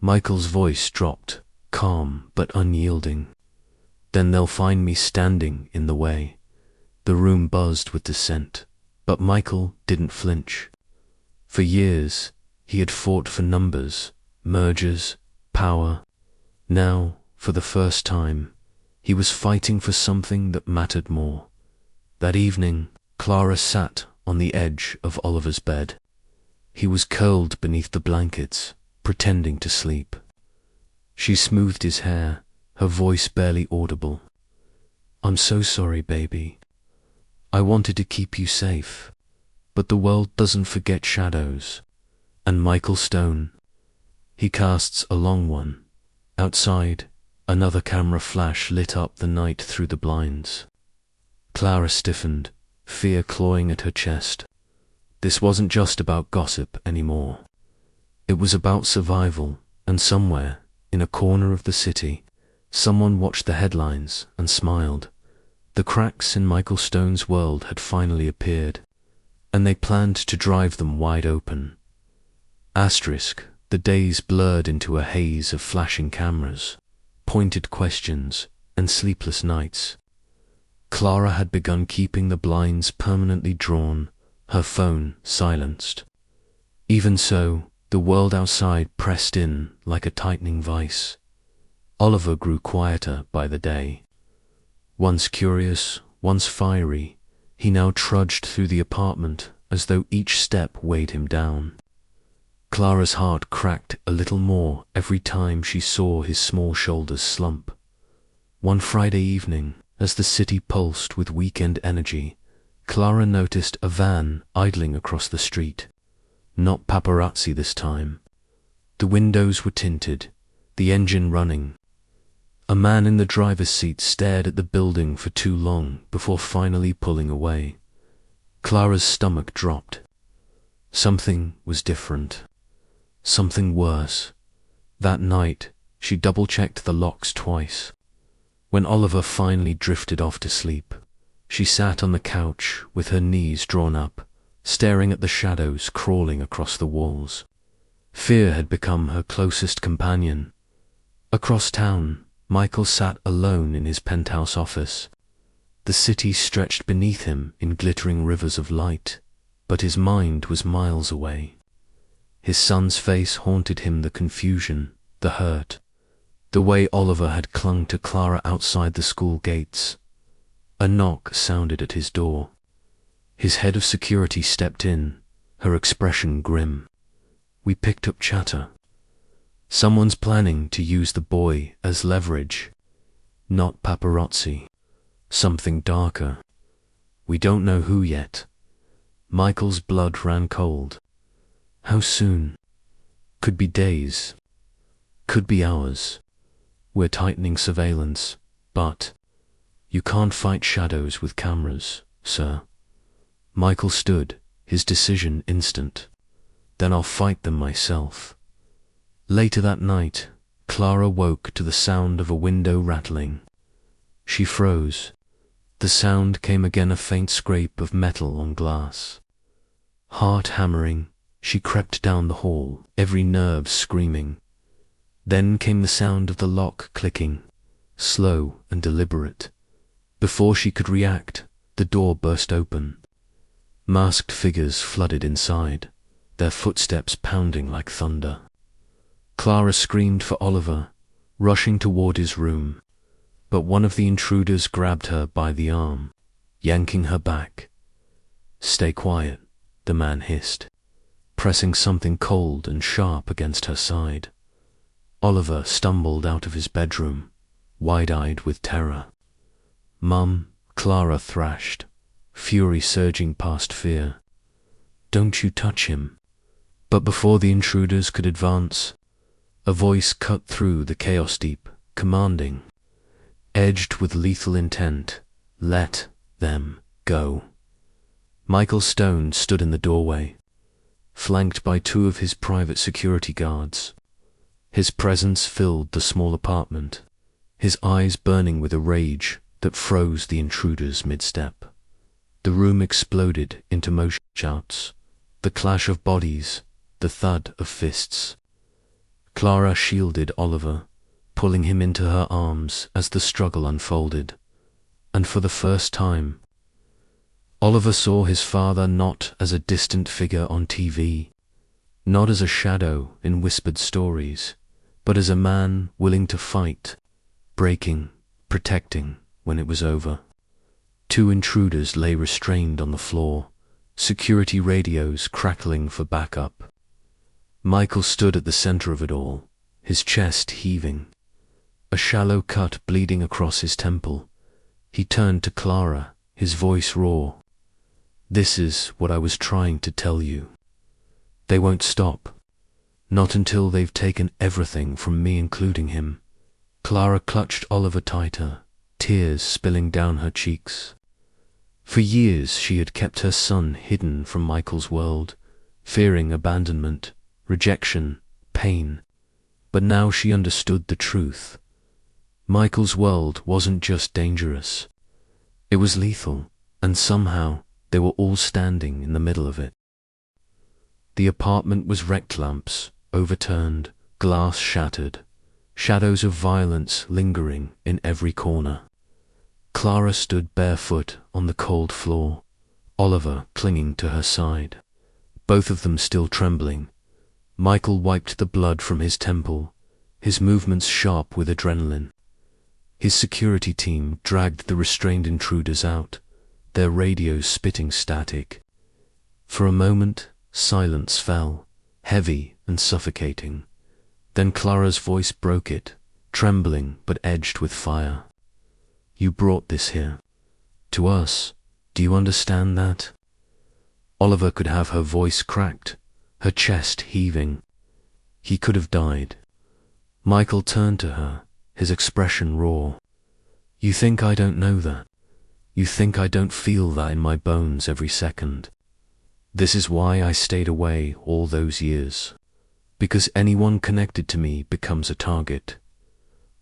Speaker 1: Michael's voice dropped, calm but unyielding. "Then they'll find me standing in the way." The room buzzed with dissent, but Michael didn't flinch. For years, he had fought for numbers, mergers, power. Now, for the first time, he was fighting for something that mattered more. That evening, Clara sat on the edge of Oliver's bed. He was curled beneath the blankets, pretending to sleep. She smoothed his hair, her voice barely audible. "I'm so sorry, baby. I wanted to keep you safe, but the world doesn't forget shadows. And Michael Stone, he casts a long one." Outside, another camera flash lit up the night through the blinds. Clara stiffened, fear clawing at her chest. This wasn't just about gossip anymore. It was about survival, and somewhere, in a corner of the city, someone watched the headlines and smiled. The cracks in Michael Stone's world had finally appeared, and they planned to drive them wide open. Asterisk, the days blurred into a haze of flashing cameras, pointed questions, and sleepless nights. Clara had begun keeping the blinds permanently drawn, her phone silenced. Even so, the world outside pressed in like a tightening vice. Oliver grew quieter by the day. Once curious, once fiery, he now trudged through the apartment as though each step weighed him down. Clara's heart cracked a little more every time she saw his small shoulders slump. One Friday evening, as the city pulsed with weekend energy, Clara noticed a van idling across the street. Not paparazzi this time. The windows were tinted, the engine running. A man in the driver's seat stared at the building for too long before finally pulling away. Clara's stomach dropped. Something was different. Something worse. That night, she double-checked the locks twice. When Oliver finally drifted off to sleep, she sat on the couch with her knees drawn up, staring at the shadows crawling across the walls. Fear had become her closest companion. Across town, Michael sat alone in his penthouse office. The city stretched beneath him in glittering rivers of light, but his mind was miles away. His son's face haunted him, the confusion, the hurt, the way Oliver had clung to Clara outside the school gates. A knock sounded at his door. His head of security stepped in, her expression grim. We picked up chatter. Someone's planning to use the boy as leverage. Not paparazzi. Something darker. We don't know who yet. Michael's blood ran cold. How soon? Could be days. Could be hours. We're tightening surveillance, but you can't fight shadows with cameras, sir. Michael stood, his decision instant. Then I'll fight them myself. Later that night, Clara woke to the sound of a window rattling. She froze. The sound came again, a faint scrape of metal on glass. Heart hammering, she crept down the hall, every nerve screaming. Then came the sound of the lock clicking, slow and deliberate. Before she could react, the door burst open. Masked figures flooded inside, their footsteps pounding like thunder. Clara screamed for Oliver, rushing toward his room, but one of the intruders grabbed her by the arm, yanking her back. "Stay quiet," the man hissed, pressing something cold and sharp against her side. Oliver stumbled out of his bedroom, wide-eyed with terror. "Mum," Clara thrashed, fury surging past fear. "Don't you touch him." But before the intruders could advance, a voice cut through the chaos deep, commanding, edged with lethal intent, "Let them go." Michael Stone stood in the doorway, flanked by two of his private security guards. His presence filled the small apartment, his eyes burning with a rage that froze the intruders mid-step. The room exploded into motion shouts, the clash of bodies, the thud of fists. Clara shielded Oliver, pulling him into her arms as the struggle unfolded, and for the first time, Oliver saw his father not as a distant figure on TV, not as a shadow in whispered stories, but as a man willing to fight, breaking, protecting when it was over. Two intruders lay restrained on the floor, security radios crackling for backup. Michael stood at the center of it all, his chest heaving, a shallow cut bleeding across his temple. He turned to Clara, his voice raw. "This is what I was trying to tell you. They won't stop. Not until they've taken everything from me, including him." Clara clutched Oliver tighter, tears spilling down her cheeks. For years she had kept her son hidden from Michael's world, fearing abandonment, rejection, pain. But now she understood the truth. Michael's world wasn't just dangerous. It was lethal, and somehow they were all standing in the middle of it. The apartment was wrecked, lamps overturned, glass shattered, shadows of violence lingering in every corner. Clara stood barefoot on the cold floor, Oliver clinging to her side, both of them still trembling. Michael wiped the blood from his temple, his movements sharp with adrenaline. His security team dragged the restrained intruders out, their radios spitting static. For a moment, silence fell, heavy and suffocating. Then Clara's voice broke it, trembling but edged with fire. "You brought this here. To us. Do you understand that?" Oliver could have her voice cracked, her chest heaving. He could have died. Michael turned to her, his expression raw. "You think I don't know that? You think I don't feel that in my bones every second? This is why I stayed away all those years. Because anyone connected to me becomes a target."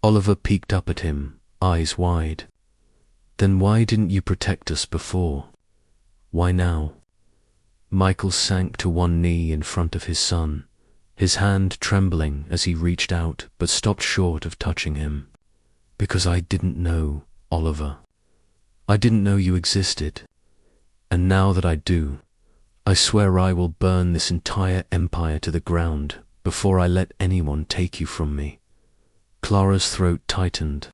Speaker 1: Oliver peeked up at him, eyes wide. "Then why didn't you protect us before? Why now?" Michael sank to one knee in front of his son, his hand trembling as he reached out but stopped short of touching him. "Because I didn't know, Oliver. I didn't know you existed. And now that I do, I swear I will burn this entire empire to the ground before I let anyone take you from me." Clara's throat tightened.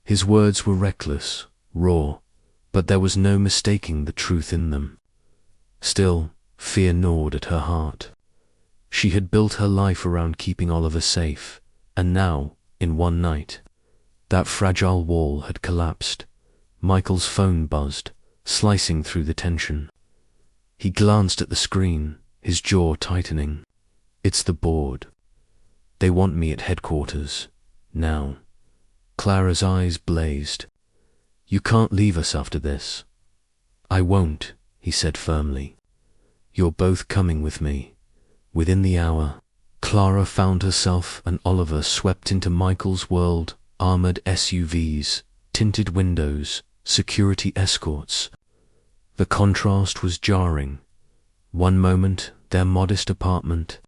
Speaker 1: His words were reckless, raw, but there was no mistaking the truth in them. Still, fear gnawed at her heart. She had built her life around keeping Oliver safe, and now, in one night, that fragile wall had collapsed. Michael's phone buzzed, slicing through the tension. He glanced at the screen, his jaw tightening. "It's the board. They want me at headquarters. Now." Clara's eyes blazed. "You can't leave us after this." "I won't," he said firmly. "You're both coming with me." Within the hour, Clara found herself and Oliver swept into Michael's world, armored SUVs, tinted windows, security escorts. The contrast was jarring. One moment, their modest apartment,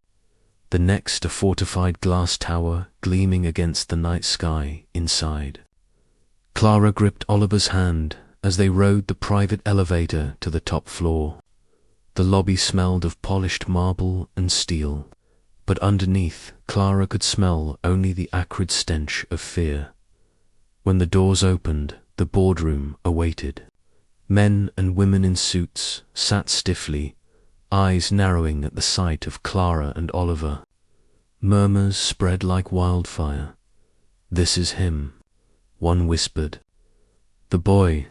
Speaker 1: the next a fortified glass tower gleaming against the night sky inside. Clara gripped Oliver's hand as they rode the private elevator to the top floor. The lobby smelled of polished marble and steel, but underneath, Clara could smell only the acrid stench of fear. When the doors opened, the boardroom awaited. Men and women in suits sat stiffly, eyes narrowing at the sight of Clara and Oliver. Murmurs spread like wildfire. "This is him," one whispered. "The boy,"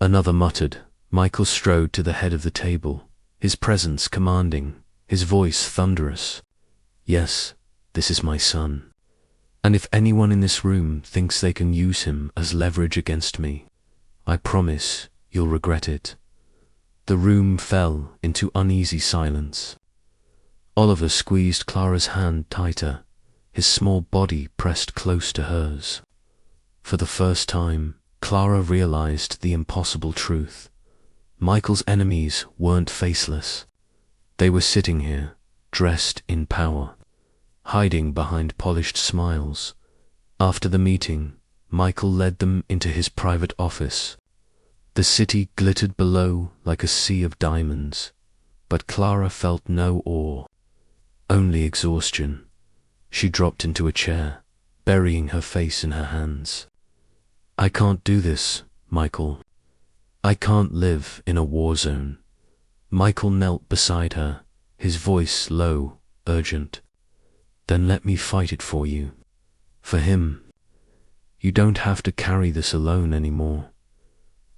Speaker 1: another muttered. Michael strode to the head of the table, his presence commanding, his voice thunderous. "Yes, this is my son. And if anyone in this room thinks they can use him as leverage against me, I promise you'll regret it." The room fell into uneasy silence. Oliver squeezed Clara's hand tighter, his small body pressed close to hers. For the first time, Clara realized the impossible truth. Michael's enemies weren't faceless. They were sitting here, dressed in power, hiding behind polished smiles. After the meeting, Michael led them into his private office. The city glittered below like a sea of diamonds, but Clara felt no awe, only exhaustion. She dropped into a chair, burying her face in her hands. "I can't do this, Michael. I can't live in a war zone." Michael knelt beside her, his voice low, urgent. "Then let me fight it for you. For him. You don't have to carry this alone anymore."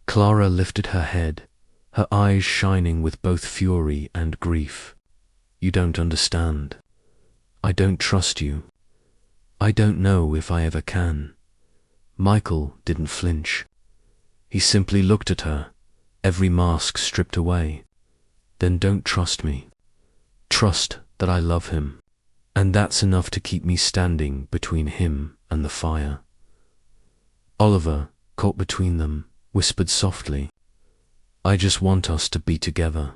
Speaker 1: Clara lifted her head, her eyes shining with both fury and grief. "You don't understand. I don't trust you. I don't know if I ever can." Michael didn't flinch. He simply looked at her, every mask stripped away. "Then don't trust me. Trust that I love him. And that's enough to keep me standing between him and the fire." Oliver, caught between them, whispered softly, "I just want us to be together,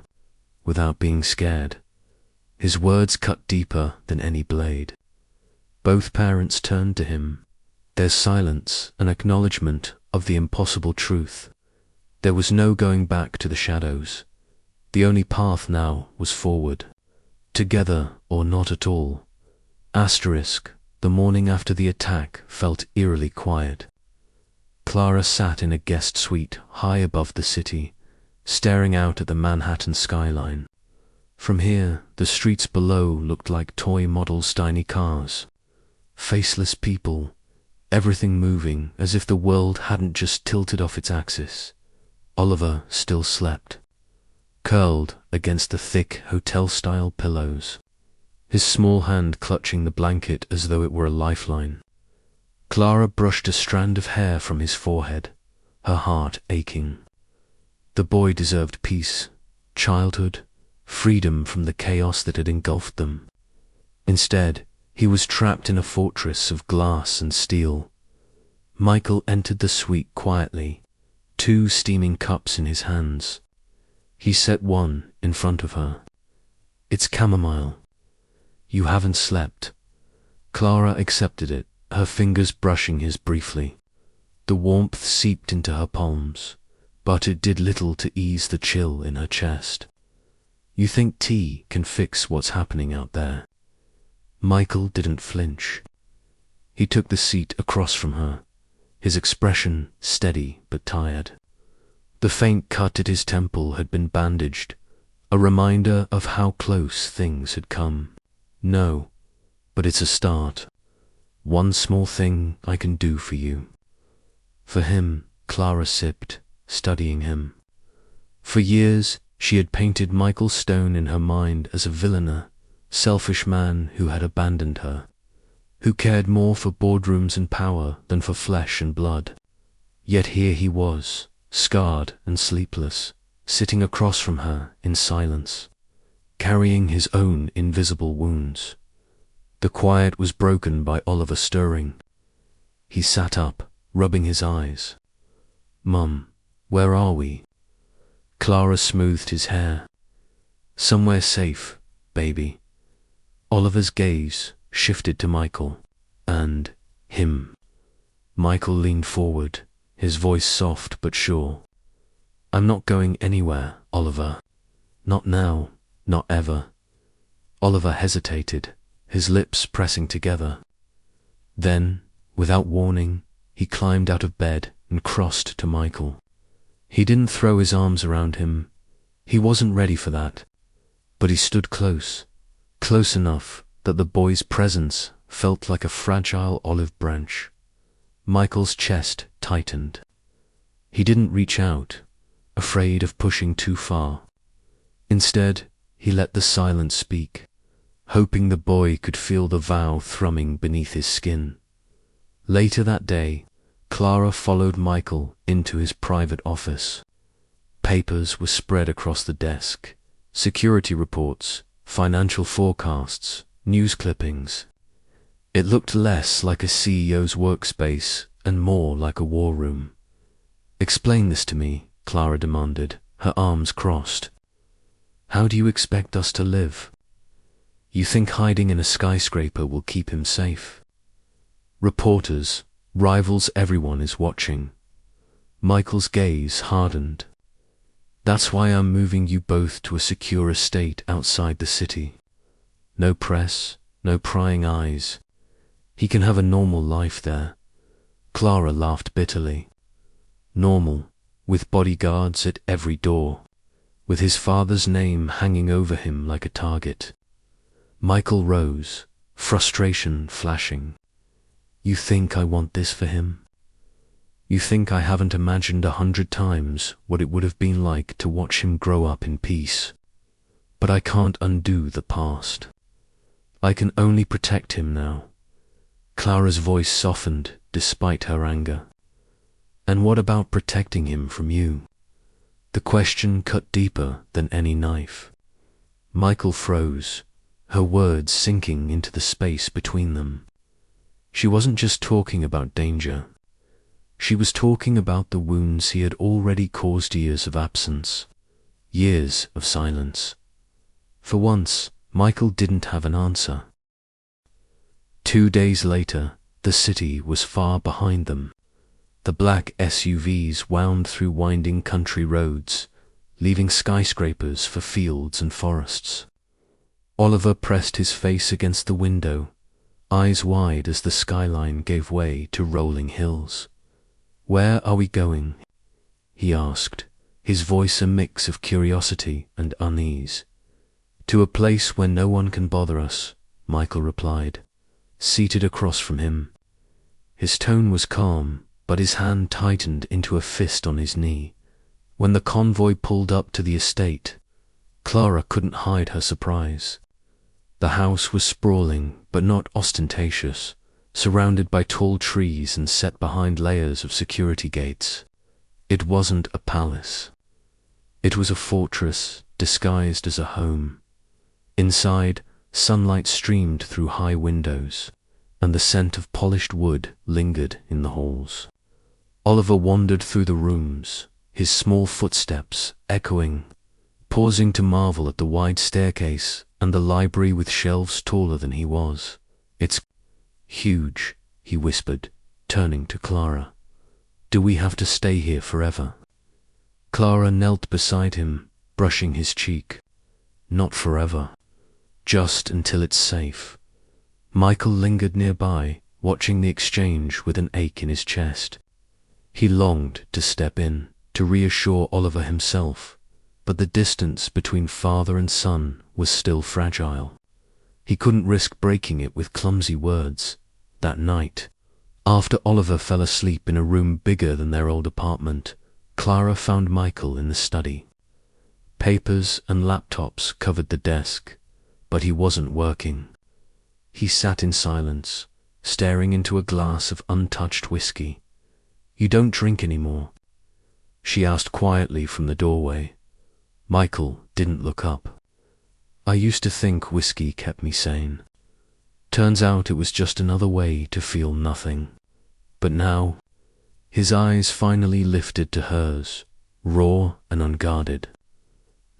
Speaker 1: without being scared." His words cut deeper than any blade. Both parents turned to him, their silence an acknowledgement of the impossible truth. There was no going back to the shadows. The only path now was forward. Together or not at all. The morning after the attack felt eerily quiet. Clara sat in a guest suite high above the city, staring out at the Manhattan skyline. From here, the streets below looked like toy models' tiny cars. Faceless people, everything moving as if the world hadn't just tilted off its axis. Oliver still slept, curled against the thick hotel-style pillows, his small hand clutching the blanket as though it were a lifeline. Clara brushed a strand of hair from his forehead, her heart aching. The boy deserved peace, childhood, freedom from the chaos that had engulfed them. Instead, he was trapped in a fortress of glass and steel. Michael entered the suite quietly, 2 steaming cups in his hands. He set one in front of her. "It's chamomile. You haven't slept." Clara accepted it, her fingers brushing his briefly. The warmth seeped into her palms, but it did little to ease the chill in her chest. "You think tea can fix what's happening out there?" Michael didn't flinch. He took the seat across from her, his expression steady but tired. The faint cut at his temple had been bandaged, a reminder of how close things had come. "No, but it's a start. One small thing I can do for you." For him, Clara sipped, studying him. For years, she had painted Michael Stone in her mind as a villain, selfish man who had abandoned her, who cared more for boardrooms and power than for flesh and blood. Yet here he was, scarred and sleepless, sitting across from her in silence, carrying his own invisible wounds. The quiet was broken by Oliver stirring. He sat up, rubbing his eyes. "Mum, where are we?" Clara smoothed his hair. "Somewhere safe, baby." Oliver's gaze shifted to Michael, and him. Michael leaned forward, his voice soft but sure. "I'm not going anywhere, Oliver. Not now, not ever." Oliver hesitated, his lips pressing together. Then, without warning, he climbed out of bed and crossed to Michael. He didn't throw his arms around him. He wasn't ready for that. But he stood close, close enough that the boy's presence felt like a fragile olive branch. Michael's chest tightened. He didn't reach out, afraid of pushing too far. Instead, he let the silence speak, hoping the boy could feel the vow thrumming beneath his skin. Later that day, Clara followed Michael into his private office. Papers were spread across the desk, security reports, financial forecasts, news clippings. It looked less like a CEO's workspace and more like a war room. "Explain this to me," Clara demanded, her arms crossed. "How do you expect us to live? You think hiding in a skyscraper will keep him safe? Reporters, rivals, everyone is watching." Michael's gaze hardened. "That's why I'm moving you both to a secure estate outside the city. No press, no prying eyes. He can have a normal life there." Clara laughed bitterly. Normal, with bodyguards at every door, with his father's name hanging over him like a target. Michael rose, frustration flashing. "You think I want this for him? You think I haven't imagined 100 times what it would have been like to watch him grow up in peace? But I can't undo the past. I can only protect him now." Clara's voice softened despite her anger. "And what about protecting him from you?" The question cut deeper than any knife. Michael froze, her words sinking into the space between them. She wasn't just talking about danger. She was talking about the wounds he had already caused, years of absence, years of silence. For once, Michael didn't have an answer. 2 days later, the city was far behind them. The black SUVs wound through winding country roads, leaving skyscrapers for fields and forests. Oliver pressed his face against the window, eyes wide as the skyline gave way to rolling hills. "Where are we going?" he asked, his voice a mix of curiosity and unease. "To a place where no one can bother us," Michael replied, seated across from him. His tone was calm, but his hand tightened into a fist on his knee. When the convoy pulled up to the estate, Clara couldn't hide her surprise. The house was sprawling, but not ostentatious, surrounded by tall trees and set behind layers of security gates. It wasn't a palace. It was a fortress disguised as a home. Inside, sunlight streamed through high windows, and the scent of polished wood lingered in the halls. Oliver wandered through the rooms, his small footsteps echoing, pausing to marvel at the wide staircase and the library with shelves taller than he was. "It's huge," he whispered, turning to Clara. "Do we have to stay here forever?" Clara knelt beside him, brushing his cheek. "Not forever. Just until it's safe." Michael lingered nearby, watching the exchange with an ache in his chest. He longed to step in, to reassure Oliver himself, but the distance between father and son was still fragile. He couldn't risk breaking it with clumsy words. That night, after Oliver fell asleep in a room bigger than their old apartment, Clara found Michael in the study. Papers and laptops covered the desk, but he wasn't working. He sat in silence, staring into a glass of untouched whiskey. "You don't drink anymore?" she asked quietly from the doorway. Michael didn't look up. "I used to think whiskey kept me sane. Turns out it was just another way to feel nothing. But now," his eyes finally lifted to hers, raw and unguarded.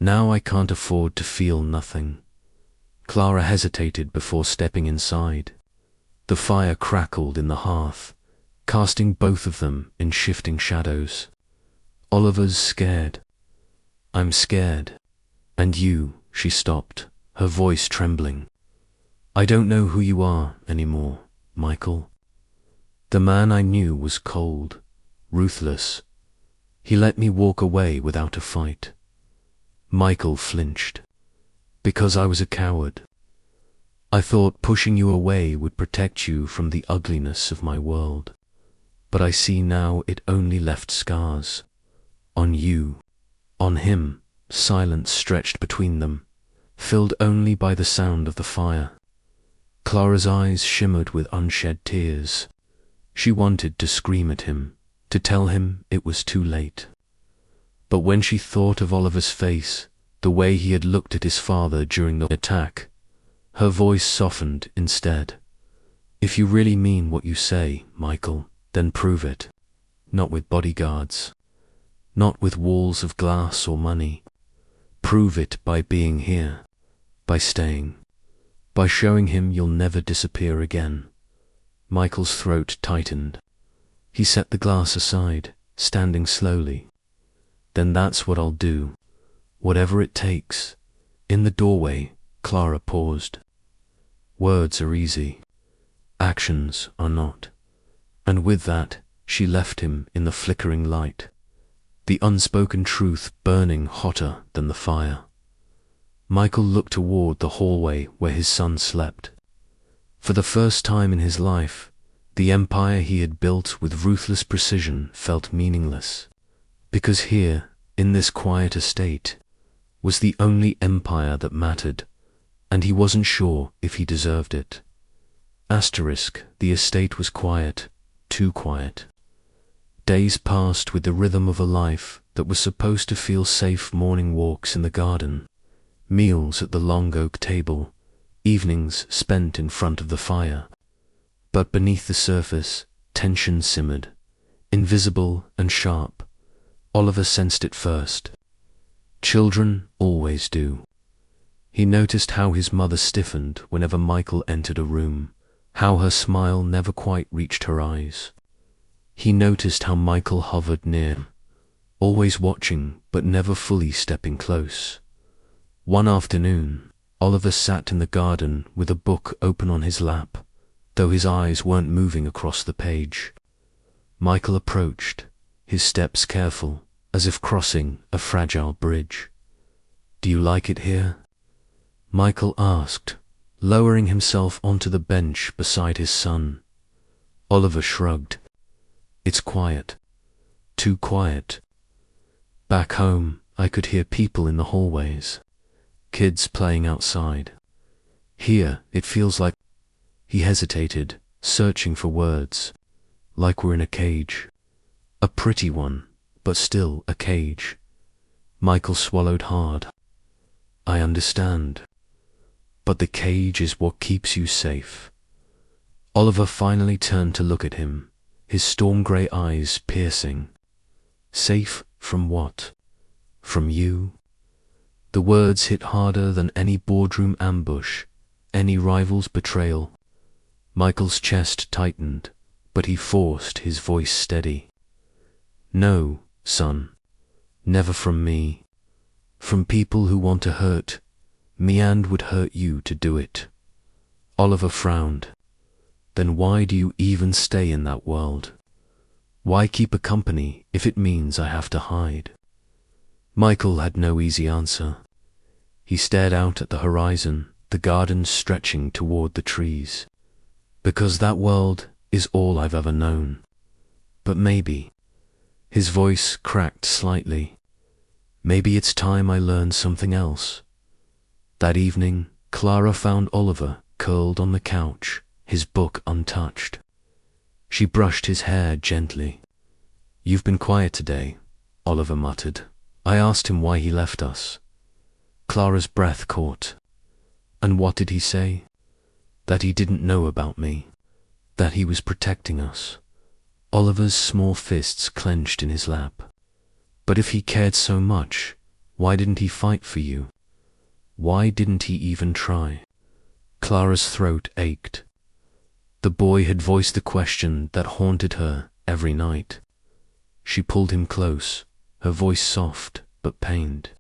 Speaker 1: "Now I can't afford to feel nothing." Clara hesitated before stepping inside. The fire crackled in the hearth, casting both of them in shifting shadows. "Oliver's scared." "I'm scared. And you," she stopped, her voice trembling. "I don't know who you are anymore, Michael. The man I knew was cold, ruthless. He let me walk away without a fight." Michael flinched. "Because I was a coward. I thought pushing you away would protect you from the ugliness of my world. But I see now it only left scars. On you, on him." Silence stretched between them, filled only by the sound of the fire. Clara's eyes shimmered with unshed tears. She wanted to scream at him, to tell him it was too late. But when she thought of Oliver's face, the way he had looked at his father during the attack, her voice softened instead. "If you really mean what you say, Michael, then prove it. Not with bodyguards. Not with walls of glass or money. Prove it by being here, by staying, by showing him you'll never disappear again." Michael's throat tightened. He set the glass aside, standing slowly. "Then that's what I'll do, whatever it takes." In the doorway, Clara paused. "Words are easy. Actions are not." And with that, she left him in the flickering light, the unspoken truth burning hotter than the fire. Michael looked toward the hallway where his son slept. For the first time in his life, the empire he had built with ruthless precision felt meaningless, because here, in this quiet estate, was the only empire that mattered, and he wasn't sure if he deserved it. The estate was quiet, too quiet. Days passed with the rhythm of a life that was supposed to feel safe. Morning walks in the garden, meals at the long oak table, evenings spent in front of the fire. But beneath the surface, tension simmered, invisible and sharp. Oliver sensed it first. Children always do. He noticed how his mother stiffened whenever Michael entered a room, how her smile never quite reached her eyes. He noticed how Michael hovered near, always watching but never fully stepping close. One afternoon, Oliver sat in the garden with a book open on his lap, though his eyes weren't moving across the page. Michael approached, his steps careful, as if crossing a fragile bridge. "Do you like it here?" Michael asked, lowering himself onto the bench beside his son. Oliver shrugged. "It's quiet. Too quiet. Back home, I could hear people in the hallways, kids playing outside. Here, it feels like—" He hesitated, searching for words. "Like we're in a cage. A pretty one, but still a cage." Michael swallowed hard. "I understand. But the cage is what keeps you safe." Oliver finally turned to look at him, his storm-grey eyes piercing. "Safe from what? From you?" The words hit harder than any boardroom ambush, any rival's betrayal. Michael's chest tightened, but he forced his voice steady. "No, son. Never from me. From people who want to hurt me and would hurt you to do it." Oliver frowned. "Then why do you even stay in that world? Why keep a company if it means I have to hide?" Michael had no easy answer. He stared out at the horizon, the garden stretching toward the trees. "Because that world is all I've ever known. But maybe—" his voice cracked slightly, "maybe it's time I learned something else." That evening, Clara found Oliver curled on the couch, his book untouched. She brushed his hair gently. "You've been quiet today," Oliver muttered. "I asked him why he left us." Clara's breath caught. "And what did he say?" "That he didn't know about me. That he was protecting us." Oliver's small fists clenched in his lap. "But if he cared so much, why didn't he fight for you? Why didn't he even try?" Clara's throat ached. The boy had voiced the question that haunted her every night. She pulled him close, her voice soft but pained.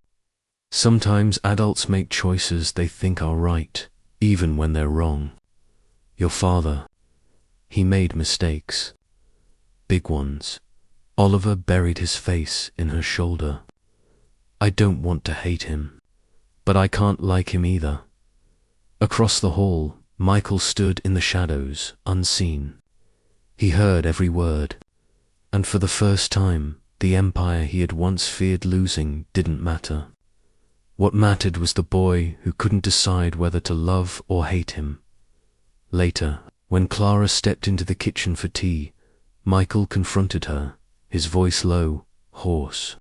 Speaker 1: "Sometimes adults make choices they think are right, even when they're wrong. Your father, he made mistakes. Big ones." Oliver buried his face in her shoulder. "I don't want to hate him, but I can't like him either." Across the hall, Michael stood in the shadows, unseen. He heard every word, and for the first time, the empire he had once feared losing didn't matter. What mattered was the boy who couldn't decide whether to love or hate him. Later, when Clara stepped into the kitchen for tea, Michael confronted her, his voice low, hoarse.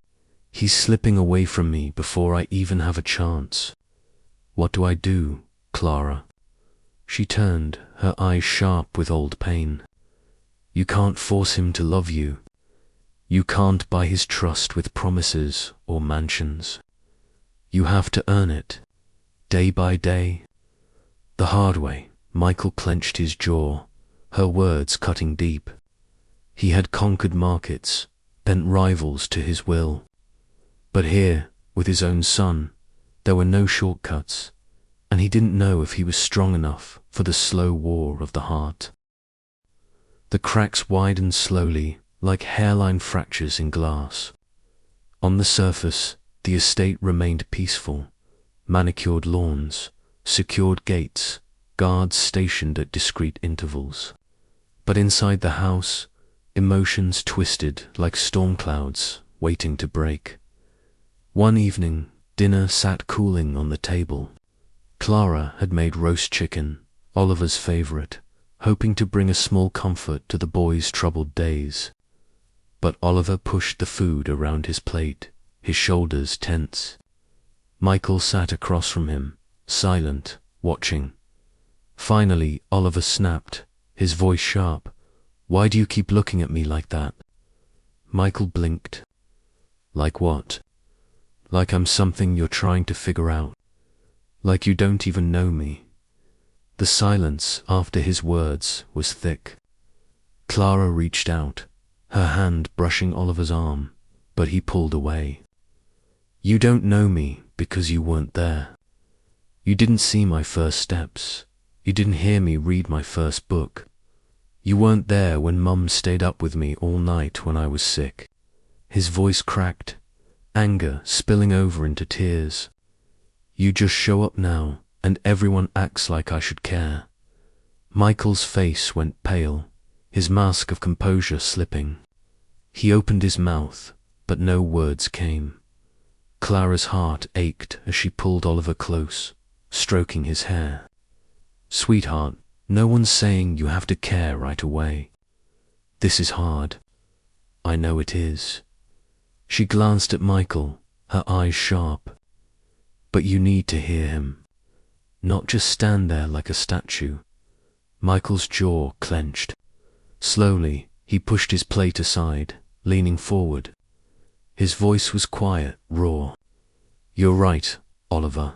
Speaker 1: "He's slipping away from me before I even have a chance. What do I do, Clara?" She turned, her eyes sharp with old pain. "You can't force him to love you. You can't buy his trust with promises or mansions. You have to earn it, day by day." The hard way. Michael clenched his jaw, her words cutting deep. He had conquered markets, bent rivals to his will. But here, with his own son, there were no shortcuts, and he didn't know if he was strong enough for the slow war of the heart. The cracks widened slowly, like hairline fractures in glass. On the surface, the estate remained peaceful. Manicured lawns, secured gates, guards stationed at discreet intervals. But inside the house, emotions twisted like storm clouds waiting to break. One evening, dinner sat cooling on the table. Clara had made roast chicken, Oliver's favorite, hoping to bring a small comfort to the boy's troubled days. But Oliver pushed the food around his plate, his shoulders tense. Michael sat across from him, silent, watching. Finally, Oliver snapped, his voice sharp. "Why do you keep looking at me like that?" Michael blinked. "Like what?" "Like I'm something you're trying to figure out. Like you don't even know me." The silence after his words was thick. Clara reached out, her hand brushing Oliver's arm, but he pulled away. You don't know me because you weren't there. You didn't see my first steps. You didn't hear me read my first book. You weren't there when Mum stayed up with me all night when I was sick. His voice cracked, anger spilling over into tears. You just show up now, and everyone acts like I should care. Michael's face went pale, his mask of composure slipping. He opened his mouth, but no words came. Clara's heart ached as she pulled Oliver close, stroking his hair. Sweetheart, no one's saying you have to care right away. This is hard. I know it is. She glanced at Michael, her eyes sharp. But you need to hear him. Not just stand there like a statue. Michael's jaw clenched. Slowly, he pushed his plate aside, leaning forward. His voice was quiet, raw. You're right, Oliver.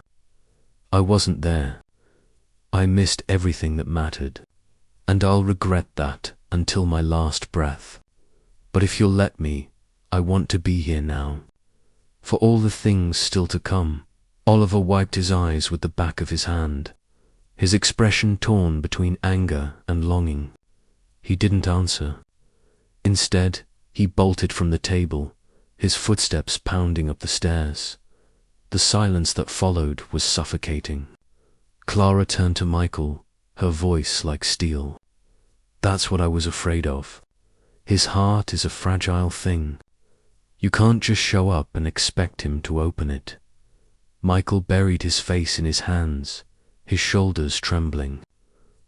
Speaker 1: I wasn't there. I missed everything that mattered, and I'll regret that until my last breath. But if you'll let me, I want to be here now. For all the things still to come. Oliver wiped his eyes with the back of his hand, his expression torn between anger and longing. He didn't answer. Instead, he bolted from the table, his footsteps pounding up the stairs. The silence that followed was suffocating. Clara turned to Michael, her voice like steel. That's what I was afraid of. His heart is a fragile thing. You can't just show up and expect him to open it. Michael buried his face in his hands, his shoulders trembling.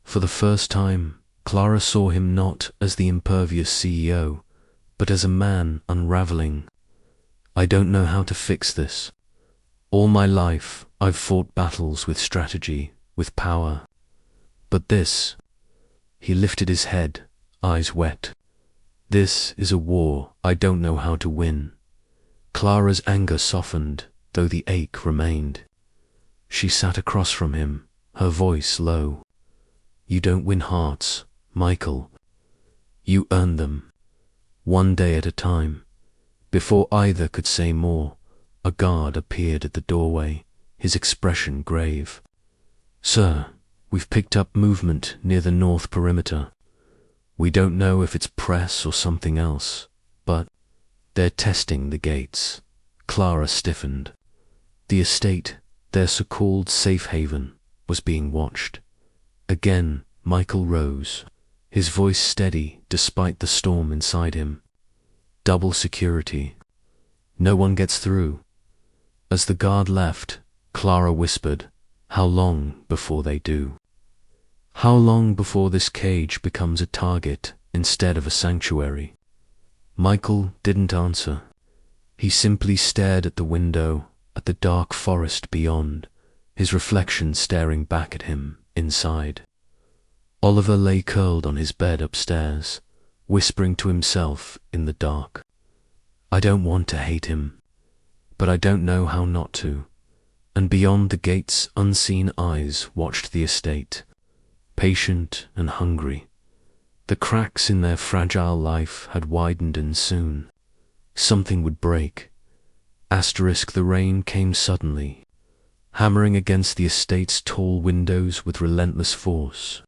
Speaker 1: For the first time, Clara saw him not as the impervious CEO, but as a man unraveling. I don't know how to fix this. All my life, I've fought battles with strategy, with power. But this, he lifted his head, eyes wet. This is a war I don't know how to win. Clara's anger softened, though the ache remained. She sat across from him, her voice low. You don't win hearts, Michael. You earn them, one day at a time. Before either could say more, a guard appeared at the doorway, his expression grave. Sir, we've picked up movement near the north perimeter. We don't know if it's press or something else, but they're testing the gates. Clara stiffened. The estate, their so-called safe haven, was being watched. Again, Michael rose, his voice steady despite the storm inside him. Double security. No one gets through. As the guard left, Clara whispered, how long before they do? How long before this cage becomes a target instead of a sanctuary? Michael didn't answer. He simply stared at the window, at the dark forest beyond, his reflection staring back at him inside. Oliver lay curled on his bed upstairs, whispering to himself in the dark. I don't want to hate him, but I don't know how not to. And beyond the gates, unseen eyes watched the estate, patient and hungry. The cracks in their fragile life had widened, and soon something would break. The rain came suddenly, hammering against the estate's tall windows with relentless force.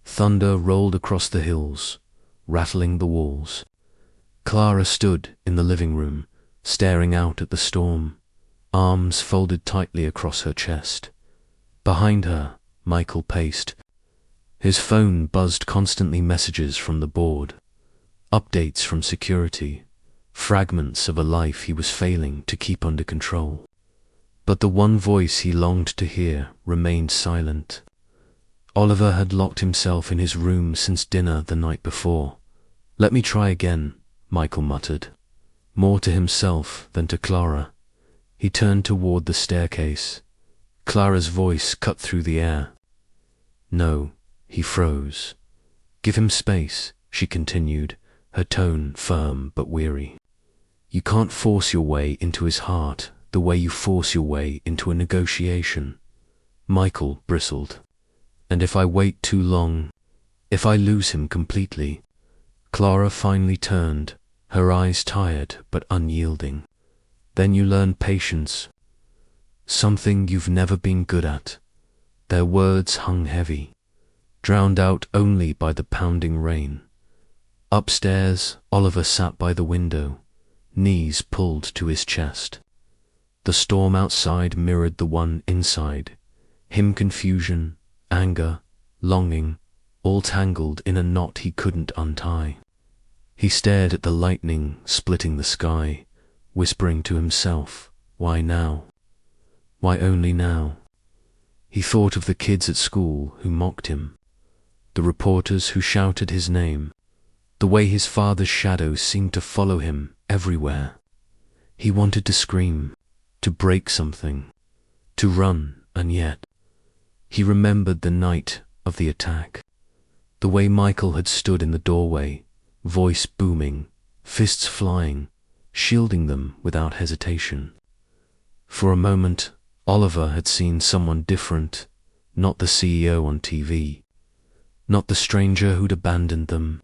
Speaker 1: Thunder rolled across the hills, rattling the walls. Clara stood in the living room, staring out at the storm, arms folded tightly across her chest. Behind her, Michael paced. His phone buzzed constantly, messages from the board, updates from security, fragments of a life he was failing to keep under control. But the one voice he longed to hear remained silent. Oliver had locked himself in his room since dinner the night before. Let me try again, Michael muttered, more to himself than to Clara. He turned toward the staircase. Clara's voice cut through the air. No, he froze. Give him space, she continued, her tone firm but weary. You can't force your way into his heart the way you force your way into a negotiation. Michael bristled. And if I wait too long, if I lose him completely? Clara finally turned, her eyes tired but unyielding. Then you learn patience, something you've never been good at. Their words hung heavy, drowned out only by the pounding rain. Upstairs, Oliver sat by the window, knees pulled to his chest. The storm outside mirrored the one inside, him confusion, anger, longing, all tangled in a knot he couldn't untie. He stared at the lightning splitting the sky, whispering to himself, why now? Why only now? He thought of the kids at school who mocked him, the reporters who shouted his name, the way his father's shadow seemed to follow him everywhere. He wanted to scream, to break something, to run, and yet he remembered the night of the attack, the way Michael had stood in the doorway, voice booming, fists flying, shielding them without hesitation. For a moment, Oliver had seen someone different, not the CEO on TV, not the stranger who'd abandoned them,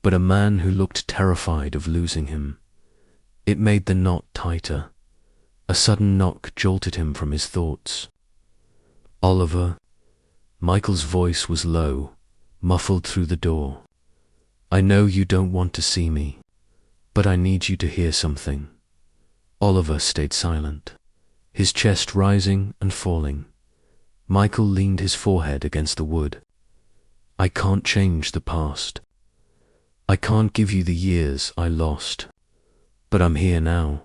Speaker 1: but a man who looked terrified of losing him. It made the knot tighter. A sudden knock jolted him from his thoughts. Oliver. Michael's voice was low, muffled through the door. I know you don't want to see me, but I need you to hear something. Oliver stayed silent, his chest rising and falling. Michael leaned his forehead against the wood. I can't change the past. I can't give you the years I lost, but I'm here now,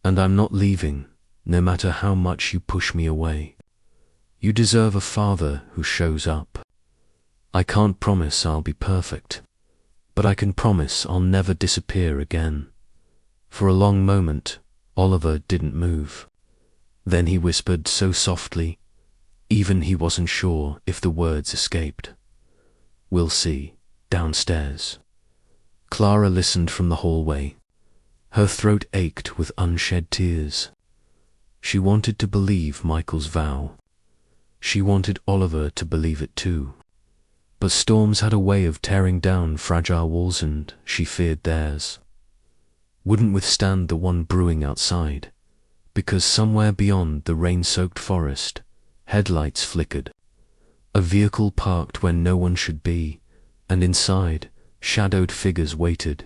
Speaker 1: and I'm not leaving, no matter how much you push me away. You deserve a father who shows up. I can't promise I'll be perfect, but I can promise I'll never disappear again. For a long moment, Oliver didn't move. Then he whispered so softly, even he wasn't sure if the words escaped. We'll see, downstairs. Clara listened from the hallway. Her throat ached with unshed tears. She wanted to believe Michael's vow. She wanted Oliver to believe it too. But storms had a way of tearing down fragile walls, and she feared theirs wouldn't withstand the one brewing outside, because somewhere beyond the rain-soaked forest, headlights flickered. A vehicle parked where no one should be, and inside, shadowed figures waited,